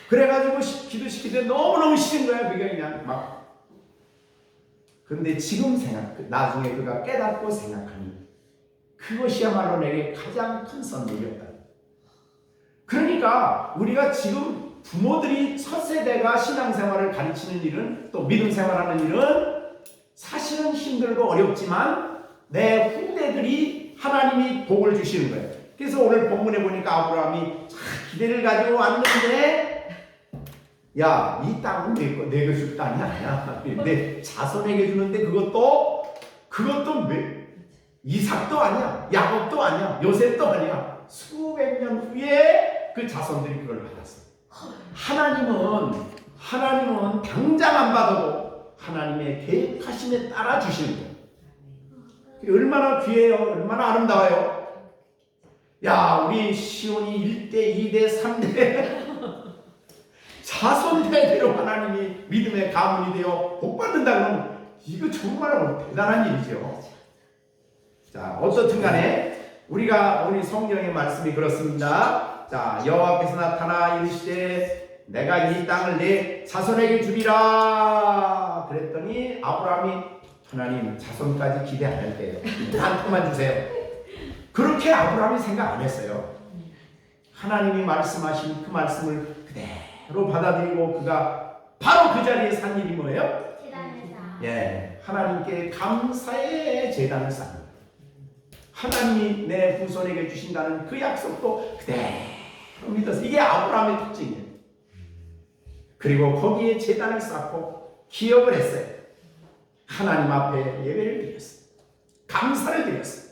그래가지고 기도시키는데 너무너무 싫은 거야. 그게 그냥 막. 그런데 지금 나중에 그가 깨닫고 생각하니 그것이야말로 내게 가장 큰 선물이었다. 그러니까 우리가 지금 부모들이 첫 세대가 신앙생활을 가르치는 일은 또 믿음 생활하는 일은 사실은 힘들고 어렵지만 내 후대들이 하나님이 복을 주시는 거예요. 그래서 오늘 본문에 보니까 아브라함이 기대를 가지고 왔는데 야, 이 땅은 내게 줄 땅이 아니야. 내 자손에게 주는데 그것도 이삭도 아니야. 야곱도 아니야. 요셉도 아니야. 수백 년 후에 그 자손들이 그걸 받았어. 하나님은 당장 안 받아도 하나님의 계획하심에 따라 주시는 거예요. 얼마나 귀해요. 얼마나 아름다워요. 야, 우리 시온이 1대, 2대, 3대 자손대대로 하나님이 믿음의 가문이 되어 복받는다 그러면 이거 정말 대단한 일이죠. 자, 어떻든 간에 우리 성경의 말씀이 그렇습니다. 자, 여호와께서 나타나 이르시되 내가 이 땅을 내 자손에게 주리라 그랬더니 아브라함이 하나님 자손까지 기대 안 할게요. 나한테만 주세요. 그렇게 아브라함이 생각 안 했어요. 하나님이 말씀하신 그 말씀을 그대로 받아들이고 그가 바로 그 자리에 산 일이 뭐예요? 예, 하나님께 감사의 제단을 쌓는 거예요. 하나님이 내 후손에게 주신다는 그 약속도 그대로 믿어서 이게 아브라함의 특징이에요. 그리고 거기에 제단을 쌓고 기업을 했어요. 하나님 앞에 예배를 드렸어요. 감사를 드렸어요.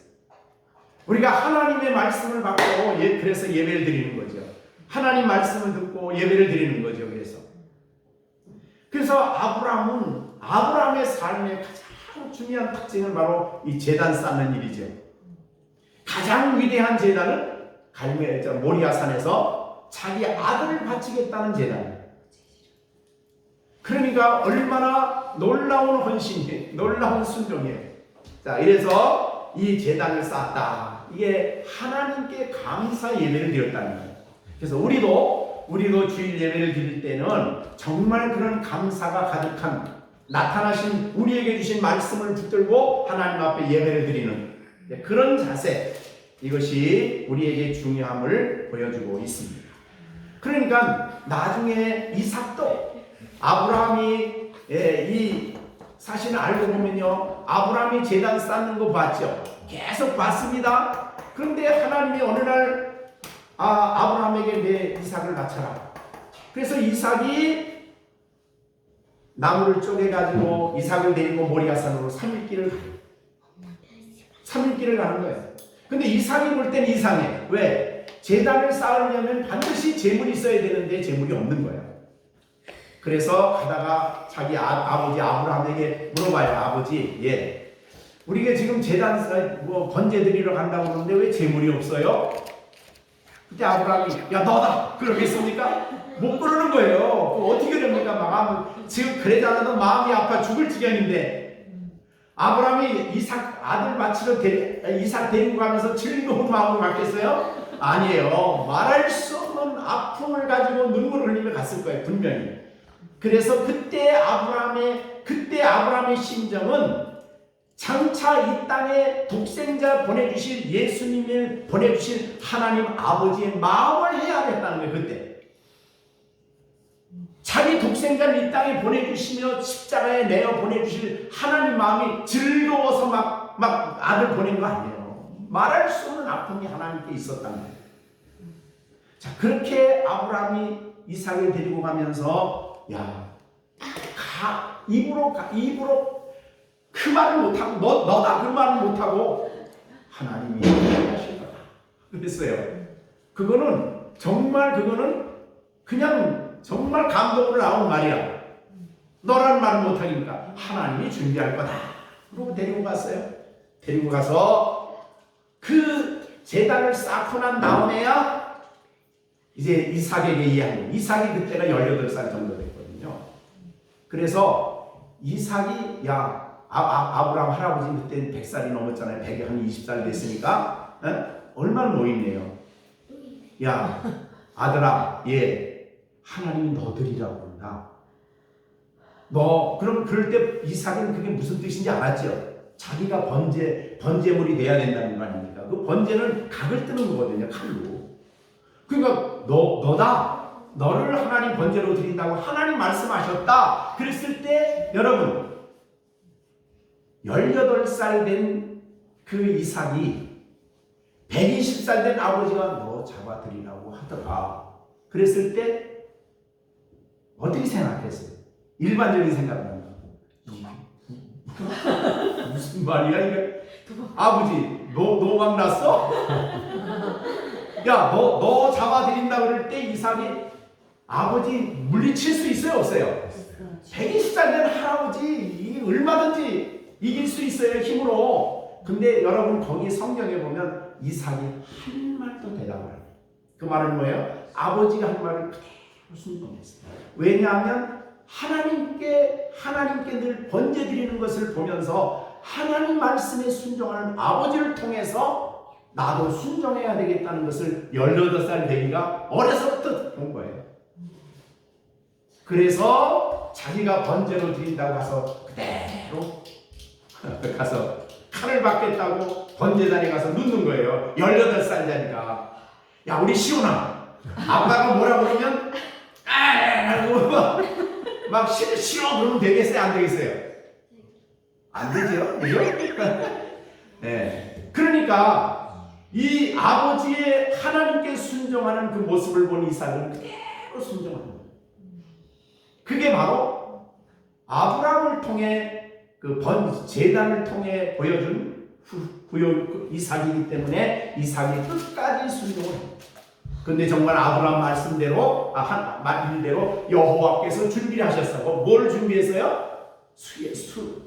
우리가 하나님의 말씀을 받고 그래서 예배를 드리는 거죠. 하나님 말씀을 듣고 예배를 드리는 거죠. 그래서 아브라함의 삶의 가장 중요한 특징은 바로 이 제단 쌓는 일이죠. 가장 위대한 제단은 모리아산에서 자기 아들을 바치겠다는 제단이에요. 그러니까 얼마나 놀라운 헌신이에요. 놀라운 순종이에요. 자, 이래서 이 제단을 쌓았다. 이게 하나님께 감사 예배를 드렸다는 거예요. 그래서 우리도 주일 예배를 드릴 때는 정말 그런 감사가 가득한 나타나신 우리에게 주신 말씀을 붙들고 하나님 앞에 예배를 드리는 그런 자세, 이것이 우리에게 중요함을 보여주고 있습니다. 그러니까 나중에 이삭도 아브라함이 이 사실을 알고 보면요, 아브라함이 제단 쌓는 거 봤죠. 계속 봤습니다. 그런데 하나님이 어느 날 아브라함에게 내 이삭을 바쳐라. 그래서 이삭이 나무를 쪼개가지고 이삭을 데리고 모리아산으로 3일 길을 가는 거예요. 근데 이삭이 볼 땐 이상해. 왜? 제단을 쌓으려면 반드시 재물이 있어야 되는데 재물이 없는 거예요. 그래서 가다가 자기 아버지 아브라함에게 물어봐요. 아버지, 우리가 지금 제단 번제 드리러 간다고 그러는데 왜 재물이 없어요? 그때 아브라함이 야 너다 그러겠습니까? 못 그러는 거예요. 어떻게 됩니까? 막 지금 그러자라도 마음이 아파 죽을 지경인데 아브라함이 이삭 아들 바치러 이삭 데리고 가면서 즐거운 마음으로 갔겠어요? 아니에요. 말할 수 없는 아픔을 가지고 눈물을 흘리며 갔을 거예요. 분명히. 그래서 그때 아브라함의 심정은 장차 이 땅에 독생자 보내주실 예수님을 보내주실 하나님 아버지의 마음을 해야겠다는 거예요. 그때 자기 독생자를 이 땅에 보내주시며 십자가에 내어 보내주실 하나님 마음이 즐거워서 막 아들 보낸 거 아니에요. 말할 수 없는 아픔이 하나님께 있었다는 거예요. 자, 그렇게 아브라함이 이삭을 데리고 가면서 입으로 그 말을 못하고 너다 그 말을 못하고 하나님이 하실 거다 그랬어요. 그거는 그냥 정말 감동으로 나온 말이야. 너라는 말을 못하니까 하나님이 준비할 거다. 그러고 데리고 갔어요. 데리고 가서 그 제단을 쌓고 난 다음에야 이제 이삭에게 이야기. 이삭이 그때가 18살 정도 됐거든요. 그래서 이삭이 아브라함 할아버지 그때 100살이 넘었잖아요. 100이 한 20살 됐으니까 얼마나 노인네요. 야 아들아, 하나님이 너 드리라고 한다. 그럼 그럴 때 이삭은 그게 무슨 뜻인지 알았죠? 자기가 번제물이 돼야 된다는 거 아닙니까? 그 번제는 각을 뜨는 거거든요, 칼로. 그러니까 너를 하나님 번제로 드린다고 하나님 말씀하셨다. 그랬을 때 여러분 18살 된 그 이삭이 120살 된 아버지가 너 잡아드리라고 하더라. 그랬을 때 어떻게 생각했어요? 일반적인 생각은 무슨 말이야 이게? 아버지 너 막 났어? 야 너 잡아드린다 그럴 때 이삭이 아버지 물리칠 수 있어요 없어요? 120살 된 할아버지 얼마든지 이길 수 있어요 힘으로. 근데 여러분 거기 성경에 보면 이삭이 한 말도 대답을 해요. 그 말은 뭐예요? 아버지가 한 말을 그대로 순종했어요. 왜냐하면 하나님께 늘 번제 드리는 것을 보면서 하나님 말씀에 순종하는 아버지를 통해서 나도 순종해야 되겠다는 것을 18살 되기가 어려서부터 본 거예요. 그래서 자기가 번제로 드린다고 가서 그대로 가서 칼을 받겠다고 번제단에 가서 눕는 거예요. 18살짜리가. 야 우리 시온아, 아빠가 뭐라 그러면 막 싫어 그러면 되겠어요 안 되겠어요? 안 되죠? 그죠? 네. 그러니까 이 아버지의 하나님께 순종하는 그 모습을 본 이삭은 그대로 순종하는 거예요. 그게 바로 아브라함을 통해 그 제단을 통해 보여준 이삭이기 때문에 이삭이 끝까지 순종을 합니다. 근데 정말 아브라함 말씀대로 말일대로 여호와께서 준비를 하셨어요. 뭘 준비했어요?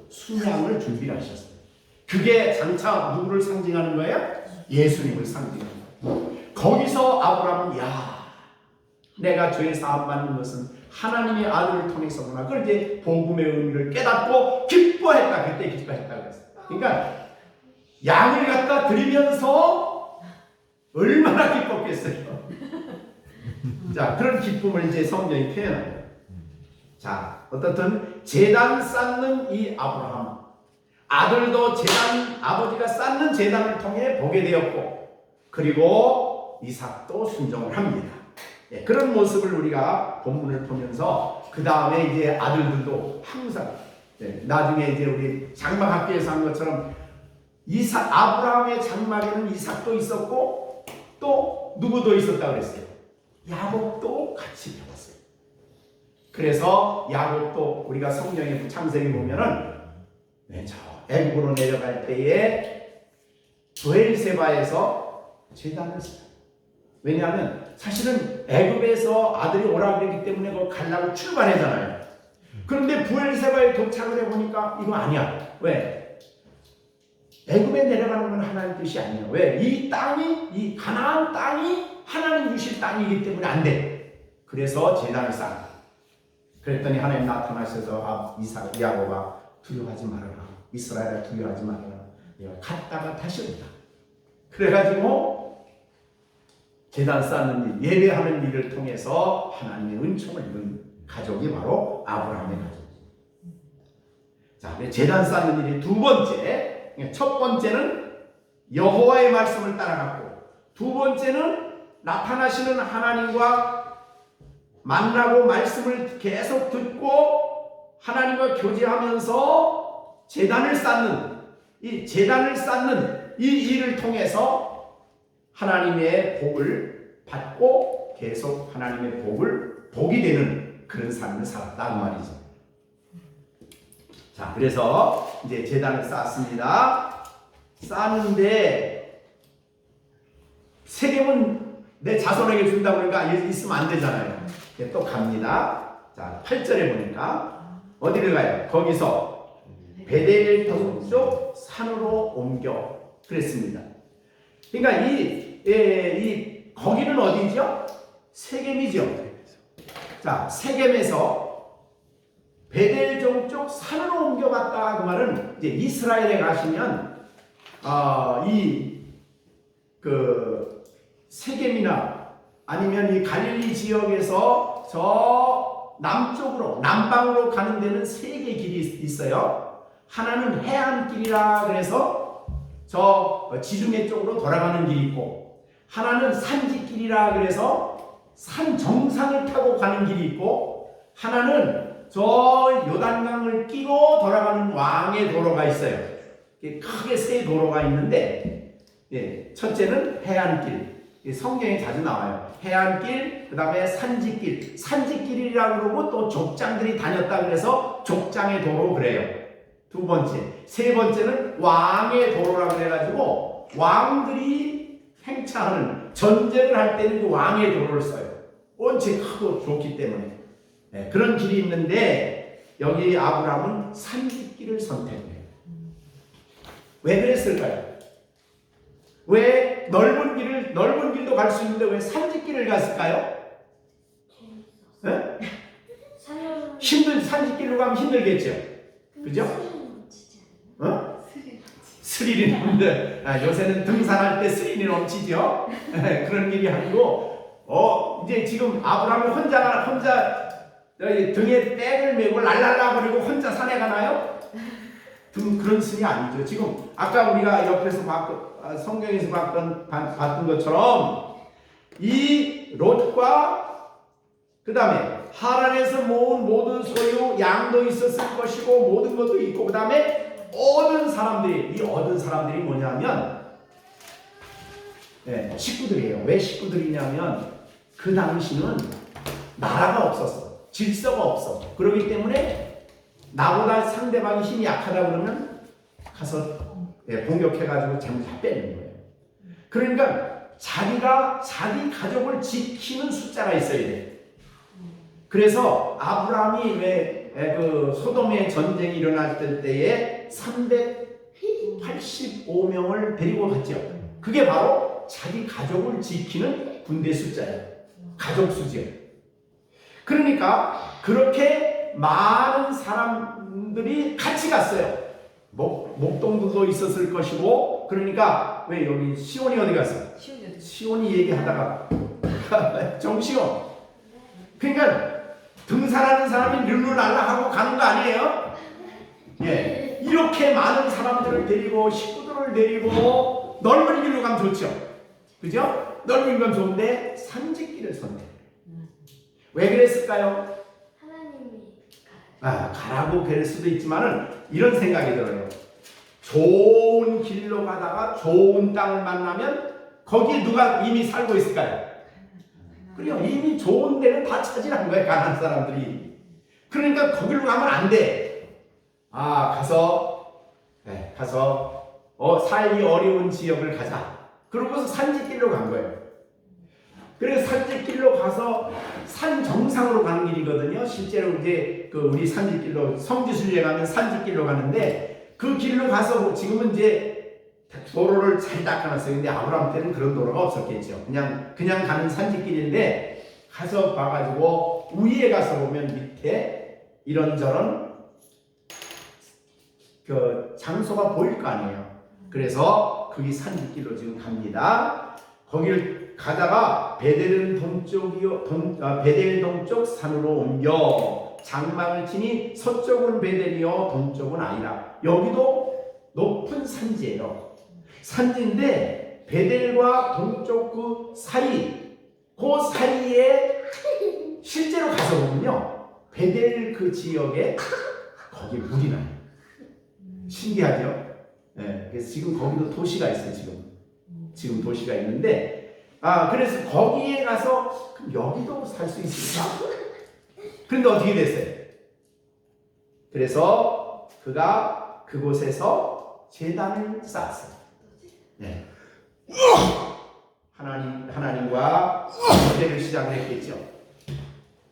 순양을 준비를 하셨어요. 그게 장차 누구를 상징하는 거예요? 예수님을 상징하는 거예요. 거기서 아브라함은 내가 죄 사함 받는 것은 하나님의 아들을 통해서구나. 그걸 이제 복음의 의미를 깨닫고 기뻐했다. 그때 기뻐했다고 했어요. 그러니까 양을 갖다 드리면서 얼마나 기뻤겠어요. 자, 그런 기쁨을 이제 성경이 표현합니다. 자, 어떻든 제단 쌓는 이 아브라함, 아들도 제단, 아버지가 쌓는 제단을 통해 보게 되었고, 그리고 이삭도 순종을 합니다. 예, 그런 모습을 우리가 본문을 보면서 그 다음에 이제 아들들도 항상 나중에 이제 우리 장막학교에서 한 것처럼 아브라함의 장막에는 이삭도 있었고 또 누구도 있었다고 그랬어요. 야곱도 같이 배웠어요. 그래서 야곱도 우리가 성경의 창세기 보면은 저 애굽으로 내려갈 때에 브엘세바에서 제단을 쌓아요. 왜냐하면 사실은 애굽에서 아들이 오라 그랬기 때문에 그 가려고 출발하잖아요. 그런데 브엘세바에 도착을 해보니까 이거 아니야. 왜? 애굽에 내려가는 건 하나님 뜻이 아니에요. 왜? 이 땅이, 이 가나안 땅이 하나님 주실 땅이기 때문에 안 돼. 그래서 제단을 쌓아. 그랬더니 하나님 나타나셔서 야곱아 두려워하지 말아라. 이스라엘아 두려워하지 말아라. 내가 갔다가 다시 온다. 그래가지고 제단 쌓는 일, 예배하는 일을 통해서 하나님의 은총을 입은 가족이 바로 아브라함의 가족입니다. 자, 제단 쌓는 일이 두 번째, 첫 번째는 여호와의 말씀을 따라갔고, 두 번째는 나타나시는 하나님과 만나고 말씀을 계속 듣고 하나님과 교제하면서 제단을 쌓는 이 일을 통해서 하나님의 복을 받고 계속 하나님의 복을 복이 되는 그런 삶을 살았다 그 말이죠. 자, 그래서 이제 제단을 쌓았습니다. 쌓는데 세겜은 내 자손에게 준다고 그러니까 있으면 안 되잖아요. 또 갑니다. 자, 8절에 보니까 어디를 가요? 거기서 베델 동쪽 산으로 옮겨 그랬습니다. 그러니까 거기는 어디죠? 세겜이죠. 자, 세겜에서 베델 동쪽 산으로 옮겨갔다 그 말은 이제 이스라엘에 가시면 세겜이나 아니면 이 갈릴리 지역에서 저 남쪽으로 남방으로 가는 데는 세 개의 길이 있어요. 하나는 해안길이라 그래서 저 지중해 쪽으로 돌아가는 길이 있고, 하나는 산지길이라 그래서 산 정상을 타고 가는 길이 있고, 하나는 저 요단강을 끼고 돌아가는 왕의 도로가 있어요. 크게 세 도로가 있는데, 첫째는 해안길. 성경에 자주 나와요. 해안길, 그 다음에 산지길. 산지길이라고 그러고 또 족장들이 다녔다 그래서 족장의 도로 그래요. 두 번째. 세 번째는 왕의 도로라고 그래가지고 왕들이 행차하는 전쟁을 할 때는 그 왕의 도로를 써요. 원체 크고 좋기 때문에. 그런 길이 있는데 여기 아브라함은 산지길을 선택해요. 왜 그랬을까요? 왜 넓은 길도 갈 수 있는데 왜 산지길을 갔을까요? 산지길로 가면 힘들겠죠? 그죠? 스릴이 넘는데 요새는 등산할 때 스릴이 넘치죠? 그런 길이 아니고 이제 지금 아브라함이 혼자 등에 백을 메고 랄랄라 거리고 혼자 산에 가나요? 그런 스릴이 아니죠. 지금 아까 우리가 옆에서 성경에서 봤던 것처럼 이 롯과 그 다음에 하란에서 모은 모든 소유 양도 있었을 것이고 모든 것도 있고 그 다음에 얻은 사람들이 뭐냐면 식구들이에요. 왜 식구들이냐면 그 당시는 나라가 없었어. 질서가 없어. 그렇기 때문에 나보다 상대방이 힘이 약하다 그러면 가서 공격해가지고 장을 다 빼는 거예요. 그러니까 자기 가족을 지키는 숫자가 있어야 돼. 그래서 아브라함이 왜 소돔의 전쟁이 일어났을 때에 385명을 데리고 갔죠. 그게 바로 자기 가족을 지키는 군대 숫자예요. 가족 수죠. 그러니까 그렇게 많은 사람들이 같이 갔어요. 목동들도 있었을 것이고 그러니까 왜 여기 시온이 어디 갔어? 시온이 얘기하다가 정시온. 그러니까 등산하는 사람이 룰루랄라하고 가는 거 아니에요? 예, 이렇게 많은 사람들을 데리고 식구들을 데리고 넓은 길로 가면 좋죠. 그죠? 넓은 길로 가면 좋은데 산책길을 선택해요. 왜 그랬을까요? 하나님이 가라고 그럴 수도 있지만은 이런 생각이 들어요. 좋은 길로 가다가 좋은 땅을 만나면 거기에 누가 이미 살고 있을까요? 그래요. 이미 좋은 데는 다 차지한 거예요. 가난한 사람들이. 그러니까 거기로 가면 안 돼. 가서 살기 어려운 지역을 가자. 그러고서 산지길로 간 거예요. 그래서 산지길로 가서 산 정상으로 가는 길이거든요. 실제로 이제 그 우리 산지길로 성지순례 가면 산지길로 가는데 그 길로 가서 지금은 이제 도로를 잘 닦아놨어요. 근데 아브라함 때는 그런 도로가 없었겠죠. 그냥 가는 산지길인데 가서 봐가지고 위에 가서 보면 밑에 이런저런 그 장소가 보일 거 아니에요. 그래서 그게 산지길로 지금 갑니다. 거기를 가다가 베델은 베델 동쪽 산으로 옮겨 장막을 치니 서쪽은 베델이요 동쪽은 아니라. 여기도 높은 산지예요. 산지인데 베델과 동쪽 그 사이에 실제로 가서 보면요, 베델 그 지역에 거기 물이 나요. 신기하죠? 네, 그래서 지금 거기도 도시가 있어요. 지금 도시가 있는데, 그래서 거기에 가서 그럼 여기도 살 수 있을까? 그런데 어떻게 됐어요? 그래서 그가 그곳에서 제단을 쌓았어요. 네. 하나님과 교제를 시작했겠죠.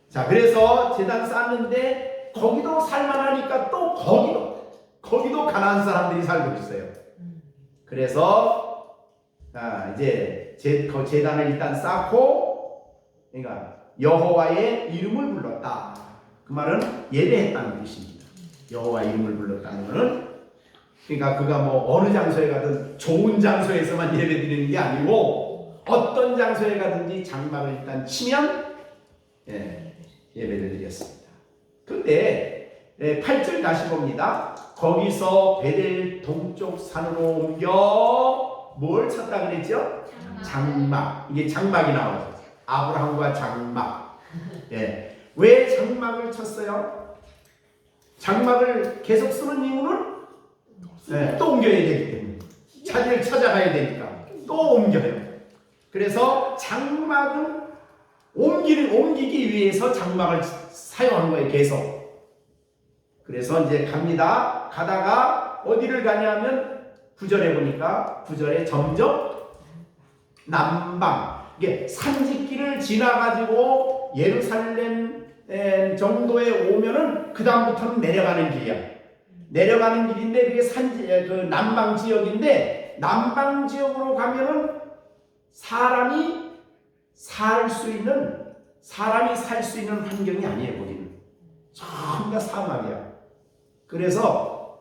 자, 그래서 제단 쌓았는데 거기도 살만하니까 또 거기도 가난한 사람들이 살고 있어요. 그래서 이제 제단을 일단 쌓고, 그러니까 여호와의 이름을 불렀다. 그 말은 예배했다는 뜻입니다. 여호와 이름을 불렀다는 것은, 그러니까 그가 뭐 어느 장소에 가든 좋은 장소에서만 예배드리는 게 아니고 어떤 장소에 가든지 장막을 일단 치면 예배를 드렸습니다. 근데 8절 다시 봅니다. 거기서 베델 동쪽 산으로 옮겨 뭘 찾다 그랬죠? 장막. 이게 장막이 나와요. 아브라함과 장막. 왜 장막을 쳤어요? 장막을 계속 쓰는 이유는 또 옮겨야 되기 때문에, 자기를 찾아가야 되니까 또 옮겨요. 그래서 장막은 옮기기 위해서 장막을 사용한 거예요. 계속. 그래서 이제 갑니다. 가다가 어디를 가냐면 9절에 보니까 9절에 점점 남방, 이게 산지길을 지나가지고 예루살렘 정도에 오면은 그 다음부터는 내려가는 길이야. 내려가는 길인데 그게 그 남방 지역인데, 남방 지역으로 가면은 사람이 살 수 있는 환경이 아니에요. 거기는 전부 다 사막이야. 그래서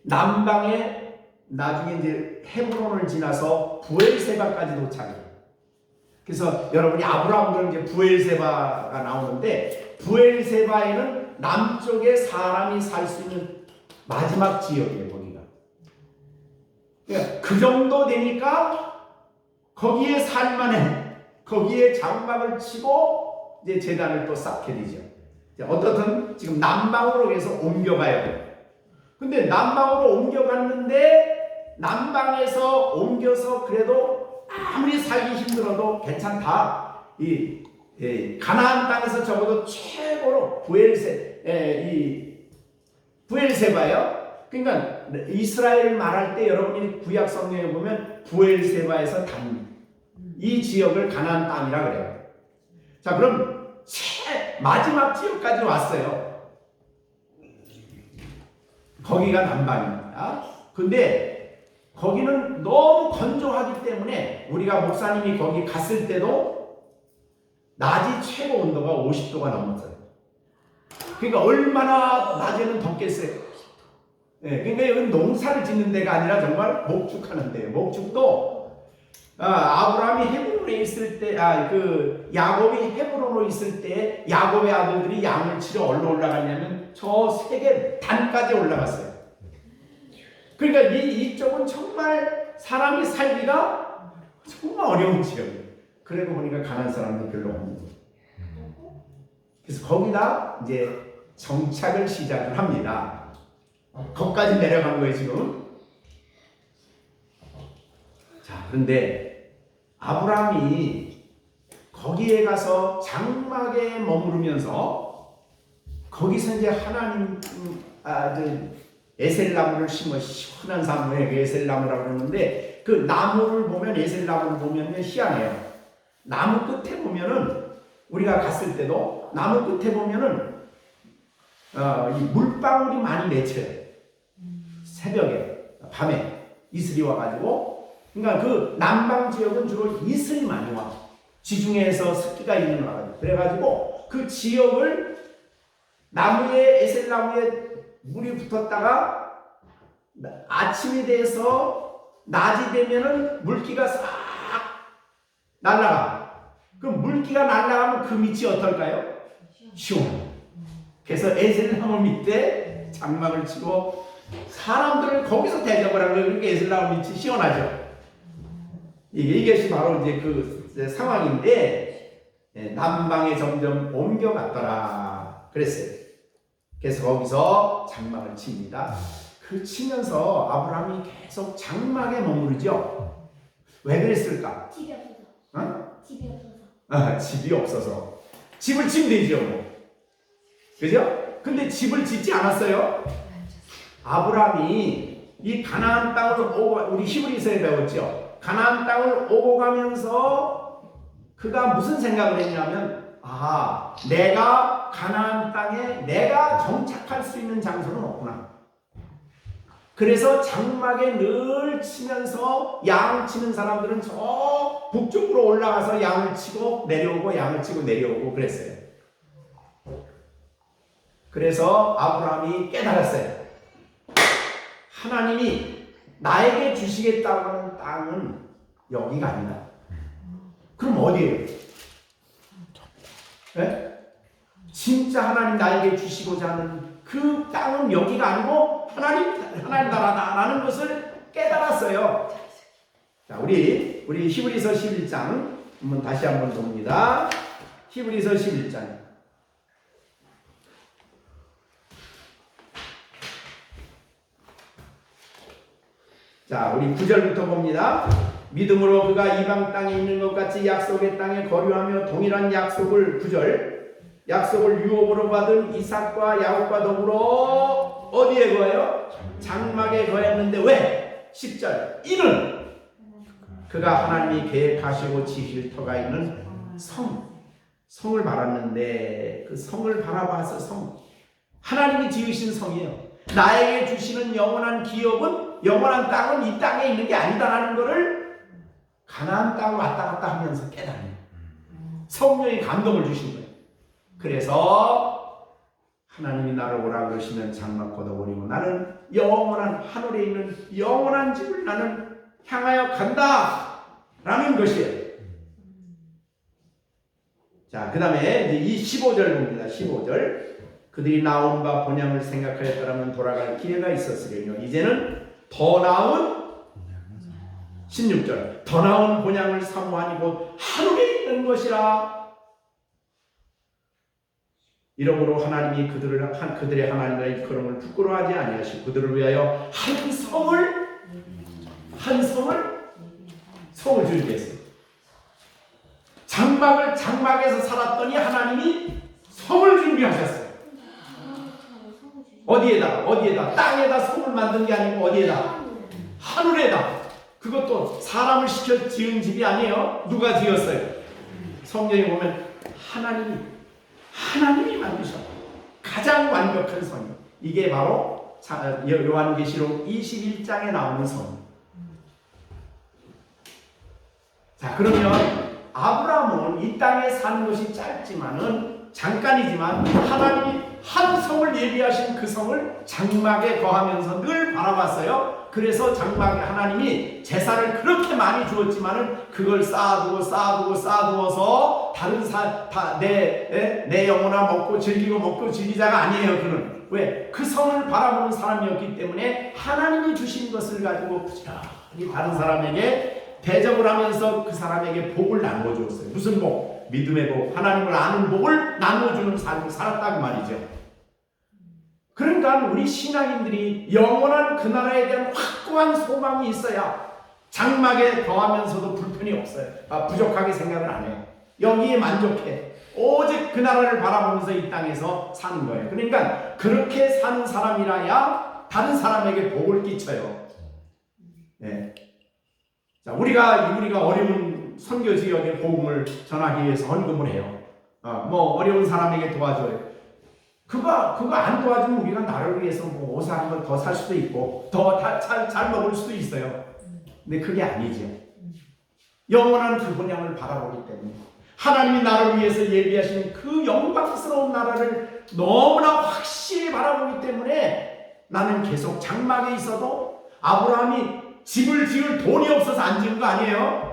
남방에 나중에 이제 헤브론을 지나서 부엘세바까지 도착해요. 그래서 여러분이 아브라함 그러면 이제 부엘세바가 나오는데, 부엘세바에는 남쪽에 사람이 살 수 있는 마지막 지역이에요. 거기가. 그러니까 그 정도 되니까 거기에 살만해. 거기에 장막을 치고 이제 제단을 또 쌓게 되죠. 어떻든 지금 남방으로 해서 옮겨가야 돼요. 근데 남방으로 옮겨갔는데, 남방에서 옮겨서 그래도 아무리 살기 힘들어도 괜찮다. 가나안 땅에서 적어도 최고로 부엘세바예요. 그러니까 이스라엘 말할 때 여러분이 구약 성경에 보면 부엘세바에서 이 지역을 가나안 땅이라 그래요. 자, 그럼 마지막 지역까지 왔어요. 거기가 남방입니다. 근데 거기는 너무 건조하기 때문에 우리가 목사님이 거기 갔을 때도 낮이 최고 온도가 50도가 넘었어요. 그러니까 얼마나 낮에는 덥겠어요. 예, 그러니까 여기 농사를 짓는 데가 아니라 정말 목축하는 데예요. 목축도 아브라함이 헤브론에 있을 때, 그 야곱이 헤브론에 있을 때 야곱의 아들들이 양을 치러 어디로 올라갔냐면 저 세계 단까지 올라갔어요. 그러니까 이쪽은 정말 사람이 살기가 정말 어려운 지역이에요. 그러고 보니까 가난한 사람들 별로 없는 거예요. 그래서 거기다 이제 정착을 시작을 합니다. 거기까지 내려간 거예요 지금. 자, 그런데 아브라함이 거기에 가서 장막에 머무르면서 거기서 이제 하나님 에셀나무를 심어 시원한 나무에 에셀나무라고 그러는데 그 나무를 보면 에셀나무를 보면 희한해요. 나무 끝에 보면은 우리가 갔을 때도 나무 끝에 보면은 이 물방울이 많이 맺혀요. 새벽에 밤에 이슬이 와가지고 그러니까 그 남방 지역은 주로 이슬이 많이 와. 지중해에서 습기가 있는 나라예요. 그래가지고 그 지역을 나무에 에셀나무에 물이 붙었다가 아침이 돼서 낮이 되면은 물기가 싹 날아가. 그럼 물기가 날아가면 그 밑이 어떨까요? 시원해요. 그래서 에셀나무 밑에 장막을 치고 사람들을 거기서 대접을 하는 거예요. 그러니까 에셀나무 밑이 시원하죠. 이것이 바로 이제 그 상황인데 남방에 점점 옮겨갔더라 그랬어요. 그래서 거기서 장막을 칩니다. 그 치면서 아브라함이 계속 장막에 머무르죠. 왜 그랬을까? 집이 없어서. 어? 집이 없어서. 집이 없어서. 집을 지면 되죠. 뭐. 그죠? 근데 집을 짓지 않았어요. 아브라함이 이 가나안 땅을 오고, 우리 히브리서에 배웠죠. 가나안 땅을 오고 가면서 그가 무슨 생각을 했냐면 내가 가나안 땅에 내가 정착할 수 있는 장소는 없구나. 그래서 장막에 늘 치면서 양 치는 사람들은 저 북쪽으로 올라가서 양을 치고 내려오고 양을 치고 내려오고 그랬어요. 그래서 아브라함이 깨달았어요. 하나님이 나에게 주시겠다고 하는 땅은 여기가 아니다. 그럼 어디예요? 네? 진짜 하나님 나에게 주시고자 하는 그 땅은 여기가 아니고 하나님 나라다라는 것을 깨달았어요. 자, 우리 히브리서 11장 한번 다시 한번 봅니다. 히브리서 11장. 자, 우리 9절부터 봅니다. 믿음으로 그가 이방 땅에 있는 것 같이 약속의 땅에 거류하며 동일한 약속을 9절 약속을 유업으로 받은 이삭과 야곱과 더불어 어디에 거해요? 장막에 거했는데 왜? 10절 이는 그가 하나님이 계획하시고 지실 터가 있는 성을 바랐는데 그 성을 바라봐서 하나님이 지으신 성이에요. 나에게 주시는 영원한 기업은 영원한 땅은 이 땅에 있는 게 아니다라는 것을 가나안 땅을 왔다 갔다 하면서 깨달아요. 성령이 감동을 주신 거예요. 그래서 하나님이 나를 오라 그러시면 장막 걷어버리고 나는 영원한 하늘에 있는 영원한 집을 나는 향하여 간다 라는 것이에요. 자, 그 다음에 이 15절 봅니다. 15절 그들이 나온 바 본향을 생각하였더라면 돌아갈 기회가 있었으려니와 이제는 더 나은 16절 더 나은 본향을 사모하니 곧 하늘에 있는 것이라. 이러므로 하나님이 그들의 하나님과 일컬음을 부끄러워하지 아니하시고 그들을 위하여 한 성을 준비했어요. 장막에서 살았더니 하나님이 성을 준비하셨어요. 어디에다 땅에다 성을 만든 게 아니고 어디에다? 하늘에다. 그것도 사람을 시켜 지은 집이 아니에요. 누가 지었어요? 성경에 보면 하나님이 만드셨고 가장 완벽한 성이 이게 바로 요한계시록 21장에 나오는 성. 자, 그러면 아브라함은 이 땅에 사는 것이 짧지만은 잠깐이지만 하나님이 한 성을 예비하신 그 성을 장막에 거하면서 늘 바라봤어요. 그래서 장막에 하나님이 제사를 그렇게 많이 주었지만은 그걸 쌓아두어서 다른 내 영혼아 먹고 즐기자가 아니에요. 그는 왜? 그 성을 바라보는 사람이었기 때문에 하나님이 주신 것을 가지고 부지런히 다른 사람에게 대접을 하면서 그 사람에게 복을 나누어 주었어요. 무슨 복? 믿음의 복, 하나님을 아는 복을 나누어 주는 삶을 살았다고 말이죠. 그러니까 우리 신앙인들이 영원한 그 나라에 대한 확고한 소망이 있어야 장막에 거하면서도 불편이 없어요. 부족하게 생각을 안 해요. 여기에 만족해. 오직 그 나라를 바라보면서 이 땅에서 사는 거예요. 그러니까 그렇게 사는 사람이라야 다른 사람에게 복을 끼쳐요. 네. 자, 우리가 어려운 선교 지역에 복음을 전하기 위해서 헌금을 해요. 어려운 사람에게 도와줘요. 그거 안 도와주면 우리가 나를 위해서 옷을 한 번 더 살 수도 있고 더 잘 먹을 수도 있어요. 근데 그게 아니죠. 영원한 그 본향을 바라보기 때문에 하나님이 나를 위해서 예비하신 그 영광스러운 나라를 너무나 확실히 바라보기 때문에 나는 계속 장막에 있어도 아브라함이 집을 지을 돈이 없어서 안 지은 거 아니에요.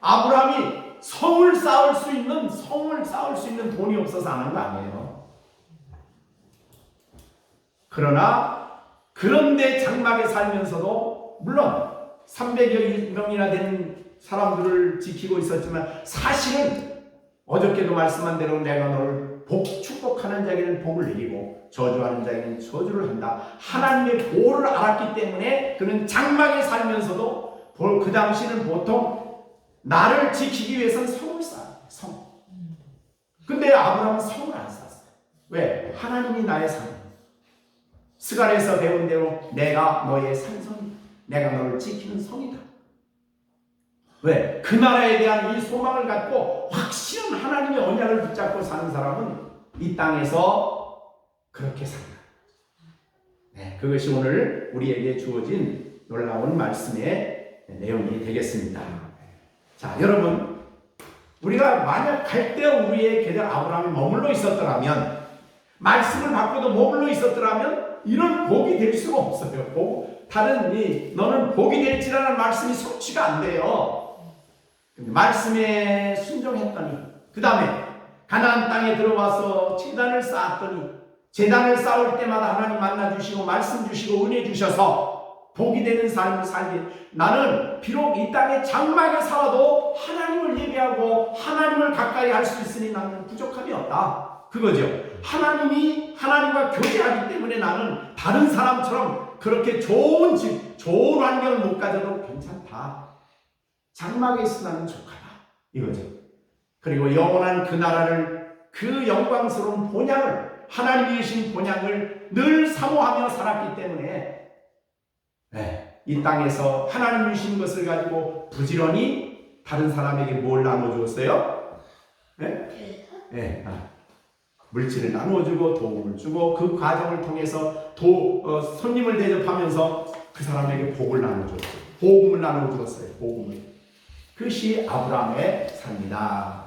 아브라함이 성을 쌓을 수 있는 돈이 없어서 안 한 거 아니에요. 그런데 장막에 살면서도 물론 300여 명이나 되는 사람들을 지키고 있었지만 사실은 어저께도 말씀한 대로 내가 너를 축복하는 자에게는 복을 내리고 저주하는 자에게는 저주를 한다. 하나님의 보호를 알았기 때문에 그는 장막에 살면서도 그 당시는 보통 나를 지키기 위해서는 성을 쌓아요. 성. 근데 아브라함은 성을 안 쌓았어요. 왜? 하나님이 나의 산. 스갈에서 배운 대로 내가 너의 산성이다. 내가 너를 지키는 성이다. 왜? 그 나라에 대한 이 소망을 갖고 확실한 하나님의 언약을 붙잡고 사는 사람은 이 땅에서 그렇게 산다. 네, 그것이 오늘 우리에게 주어진 놀라운 말씀의 내용이 되겠습니다. 자, 여러분, 우리가 만약 갈대아 우리의 계절 아브라함이 머물러 있었더라면, 말씀을 받고도 머물러 있었더라면 이런 복이 될 수가 없어요. 너는 복이 될지라는 말씀이 성취가 안 돼요. 말씀에 순종했더니 그 다음에 가나안 땅에 들어와서 제단을 쌓았더니 제단을 쌓을 때마다 하나님 만나주시고 말씀 주시고 은혜 주셔서 복이 되는 삶을 살게. 나는 비록 이 땅에 장막에 살아도 하나님을 예배하고 하나님을 가까이 할 수 있으니 나는 부족함이 없다. 그거죠. 하나님과 교제하기 때문에 나는 다른 사람처럼 그렇게 좋은 집, 좋은 환경을 못 가져도 괜찮다. 장막에 있으면 족하다. 이거죠. 그리고 영원한 그 나라를, 그 영광스러운 본향을, 하나님이 주신 본향을 늘 사모하며 살았기 때문에 이 땅에서 하나님이 주신 것을 가지고 부지런히 다른 사람에게 뭘 나눠주었어요? 물질을 나누어주고 도움을 주고 그 과정을 통해서 손님을 대접하면서 그 사람에게 복을 나눠줬어요. 복음을 나눠주었어요. 복음을. 그것이 아브라함의 삶이다.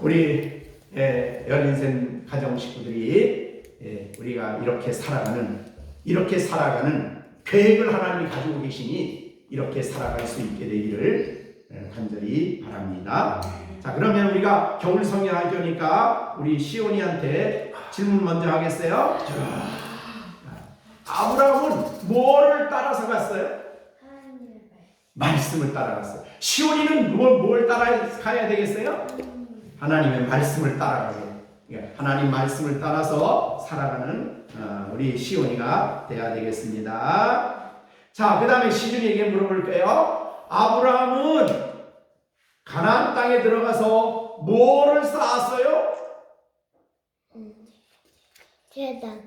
우리 열린생 가정 식구들이 우리가 이렇게 살아가는 계획을 하나님이 가지고 계시니 이렇게 살아갈 수 있게 되기를 간절히 바랍니다. 자, 그러면 우리가 겨울 성경학교니까 우리 시온이한테 질문 먼저 하겠어요. 아브라함은 뭐를 따라서 갔어요? 말씀을 따라갔어요. 시온이는 뭘 따라가야 되겠어요? 하나님의 말씀을 따라가요. 하나님 말씀을 따라서 살아가는 우리 시온이가 되어야 되겠습니다. 자, 그 다음에 시준이에게 물어볼게요. 아브라함은 가나안 땅에 들어가서 뭐를 쌓았어요?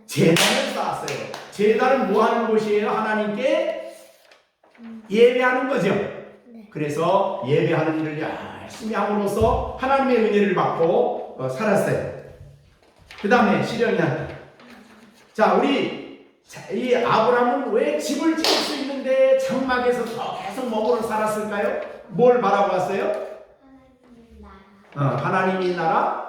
제단을 쌓았어요. 제단은 뭐 하는 곳이에요? 하나님께 예배하는 거죠. 그래서 예배하는 일을 열심히 함으로써 하나님의 은혜를 받고 살았어요. 그 다음에 시련이한테. 자, 이 아브라함은 왜 집을 지을 수 있는데 장막에서 계속 머물러 살았을까요? 뭘 바라고 왔어요? 하나님의 나라?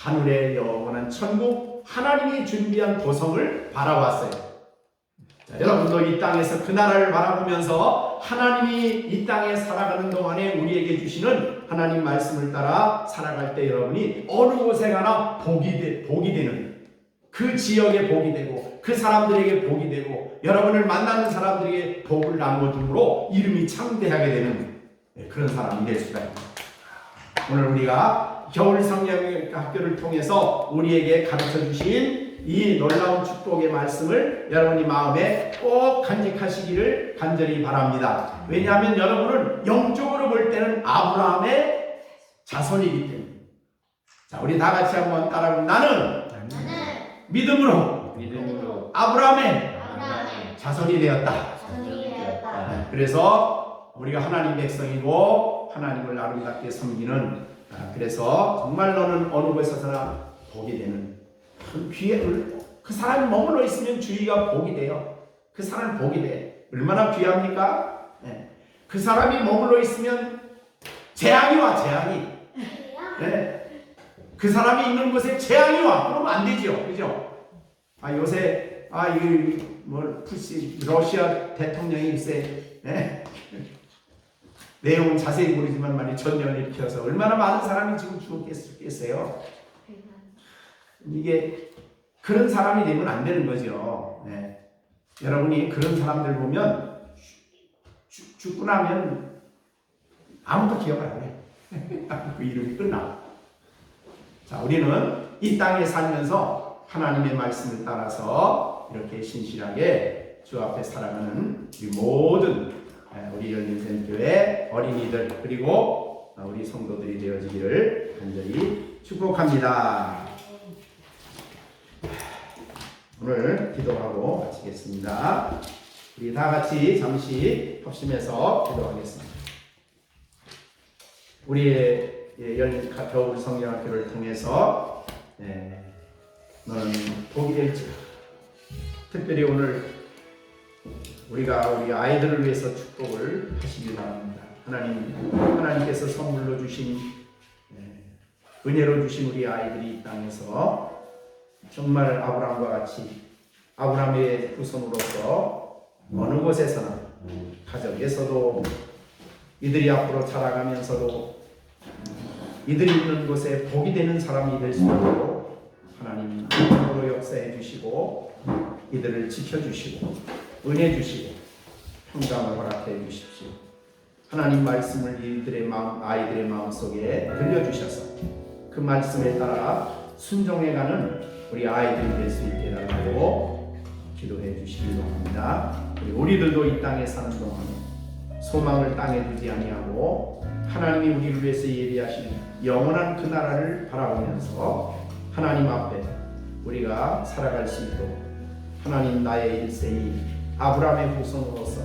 하늘의 영원한 천국, 하나님이 준비한 보성을 바라왔어요. 자, 여러분도 이 땅에서 그 나라를 바라보면서 하나님이 이 땅에 살아가는 동안에 우리에게 주시는 하나님 말씀을 따라 살아갈 때 여러분이 어느 곳에 가나 복이 되는, 그 지역에 복이 되고 그 사람들에게 복이 되고 여러분을 만나는 사람들에게 복을 나누어줌으로 이름이 창대하게 되는 그런 사람이 될 수가 있습니다. 오늘 우리가 겨울 성경학교를 통해서 우리에게 가르쳐 주신 이 놀라운 축복의 말씀을 여러분이 마음에 꼭 간직하시기를 간절히 바랍니다. 왜냐하면 여러분은 영적으로 볼 때는 아브라함의 자손이기 때문에. 자, 우리 다 같이 한번 따라하면 나는 믿음으로 아브라함의 자손이 되었다. 그래서 우리가 하나님 백성이고 하나님을 아름답게 섬기는, 그래서 정말 너는 어느 곳에서나 복이 되는, 그 사람이 머물러 있으면 주위가 복이 돼요. 그 사람이 복이 돼. 얼마나 귀합니까? 네. 그 사람이 머물러 있으면 재앙이 와. 재앙이. 네. 그 사람이 있는 곳에 재앙이 와. 그러면 안 되죠. 그죠? 요새 러시아 대통령이 글쎄, 네? 내용은 자세히 모르지만 많이 전쟁을 일으켜서 얼마나 많은 사람이 지금 죽었겠어요. 이게 그런 사람이 되면 안 되는 거죠. 네. 여러분이 그런 사람들 보면 죽고 나면 아무도 기억 안 해. 그 이름이 끝나. 자, 우리는 이 땅에 살면서 하나님의 말씀을 따라서 이렇게 신실하게 주 앞에 살아가는 우리 모든 우리 열린생교회 어린이들 그리고 우리 성도들이 되어지기를 간절히 축복합니다. 오늘 기도하고 마치겠습니다. 우리 다 같이 잠시 합심해서 기도하겠습니다. 우리의 열린 겨울 성경학교를 통해서 너는 복이 될지라. 특별히 오늘 우리가 우리 아이들을 위해서 축복을 하시기 바랍니다. 하나님께서 선물로 주신 은혜로 주신 우리 아이들이 이 땅에서 정말 아브라함과 같이 아브라함의 후손으로서 어느 곳에서나 가정에서도 이들이 앞으로 자라가면서도 이들이 있는 곳에 복이 되는 사람이 될 수 있도록 하나님 은혜로 역사해 주시고 이들을 지켜주시고 은혜 주시고 평강을 허락해 주십시오. 하나님 말씀을 이들의 아이들의 마음속에 들려주셔서 그 말씀에 따라 순종해가는 우리 아이들이 될 수 있게 해달라고 기도해 주시기 바랍니다. 우리들도 이 땅에 사는 동안 소망을 땅에 두지 아니하고 하나님이 우리를 위해서 예비하신 영원한 그 나라를 바라보면서 하나님 앞에 우리가 살아갈 수 있도록 하나님 나의 일생이 아브라함의 후손으로서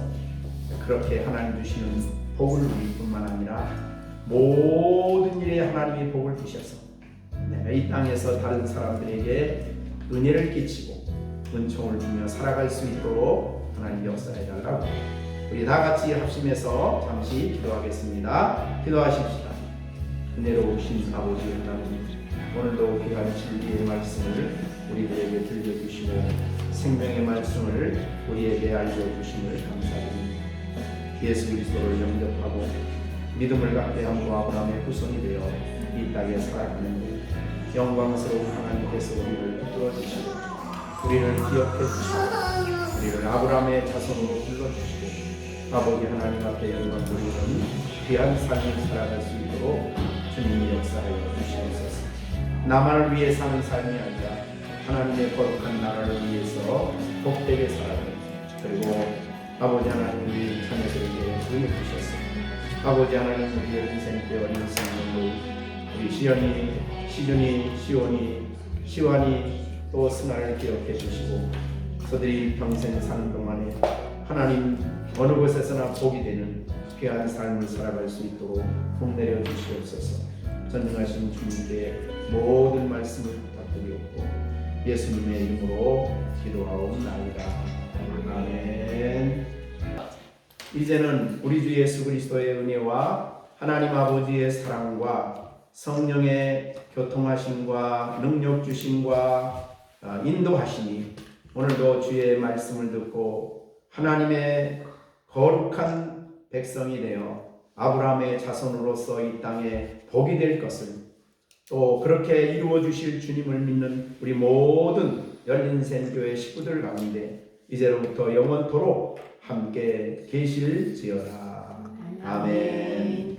그렇게 하나님 주시는 복을 누리뿐만 아니라 모든 일에 하나님이 복을 주셔서 내가 이 땅에서 다른 사람들에게 은혜를 끼치고 은총을 주며 살아갈 수 있도록 하나님 역사해 달라고 우리 다 같이 합심해서 잠시 기도하겠습니다. 기도하십시다. 은혜로우신 아버지 하나님, 오늘도 귀한 진리의 말씀을 우리들에게 들려주시고 생명의 말씀을 우리에게 알려주심을 감사드립니다. 예수 그리스도를 영접하고 믿음을 갖게 한 아브라함의 후손이 되어 이 땅에 살아가는 영광스러운 하나님께서 우리를 붙들어 주시고 우리를 기억해 주시고 우리를 아브라함의 자손으로 불러주시고 아버지 하나님 앞에 영광 돌리는 귀한 삶을 살아갈 수 있도록 주님이 역사하여 주시옵소서. 나만을 위해 사는 삶이 아니라 하나님의 거룩한 나라를 위해서 복되게 살아가는, 그리고 아버지 하나님 우리 자녀들에게 은혜 주셔서 아버지 하나님 우리의 인생때 어린 성도들 우리 시준이, 시완이 또 승아를 기억해 주시고 그들이 평생 사는 동안에 하나님 어느 곳에서나 복이 되는 귀한 삶을 살아갈 수 있도록 복내려 주시옵소서. 전능하신 주님께 모든 말씀을 부탁드리옵고 예수님의 이름으로 기도하옵나이다. 아멘. 이제는 우리 주 예수 그리스도의 은혜와 하나님 아버지의 사랑과 성령의 교통하심과 능력 주심과 인도하심이 오늘도 주의 말씀을 듣고 하나님의 거룩한 백성이 되어 아브라함의 자손으로서 이 땅에 복이 될 것을, 또 그렇게 이루어 주실 주님을 믿는 우리 모든 열린생교회 식구들 가운데 이제로부터 영원토록 함께 계실지어다. 아멘.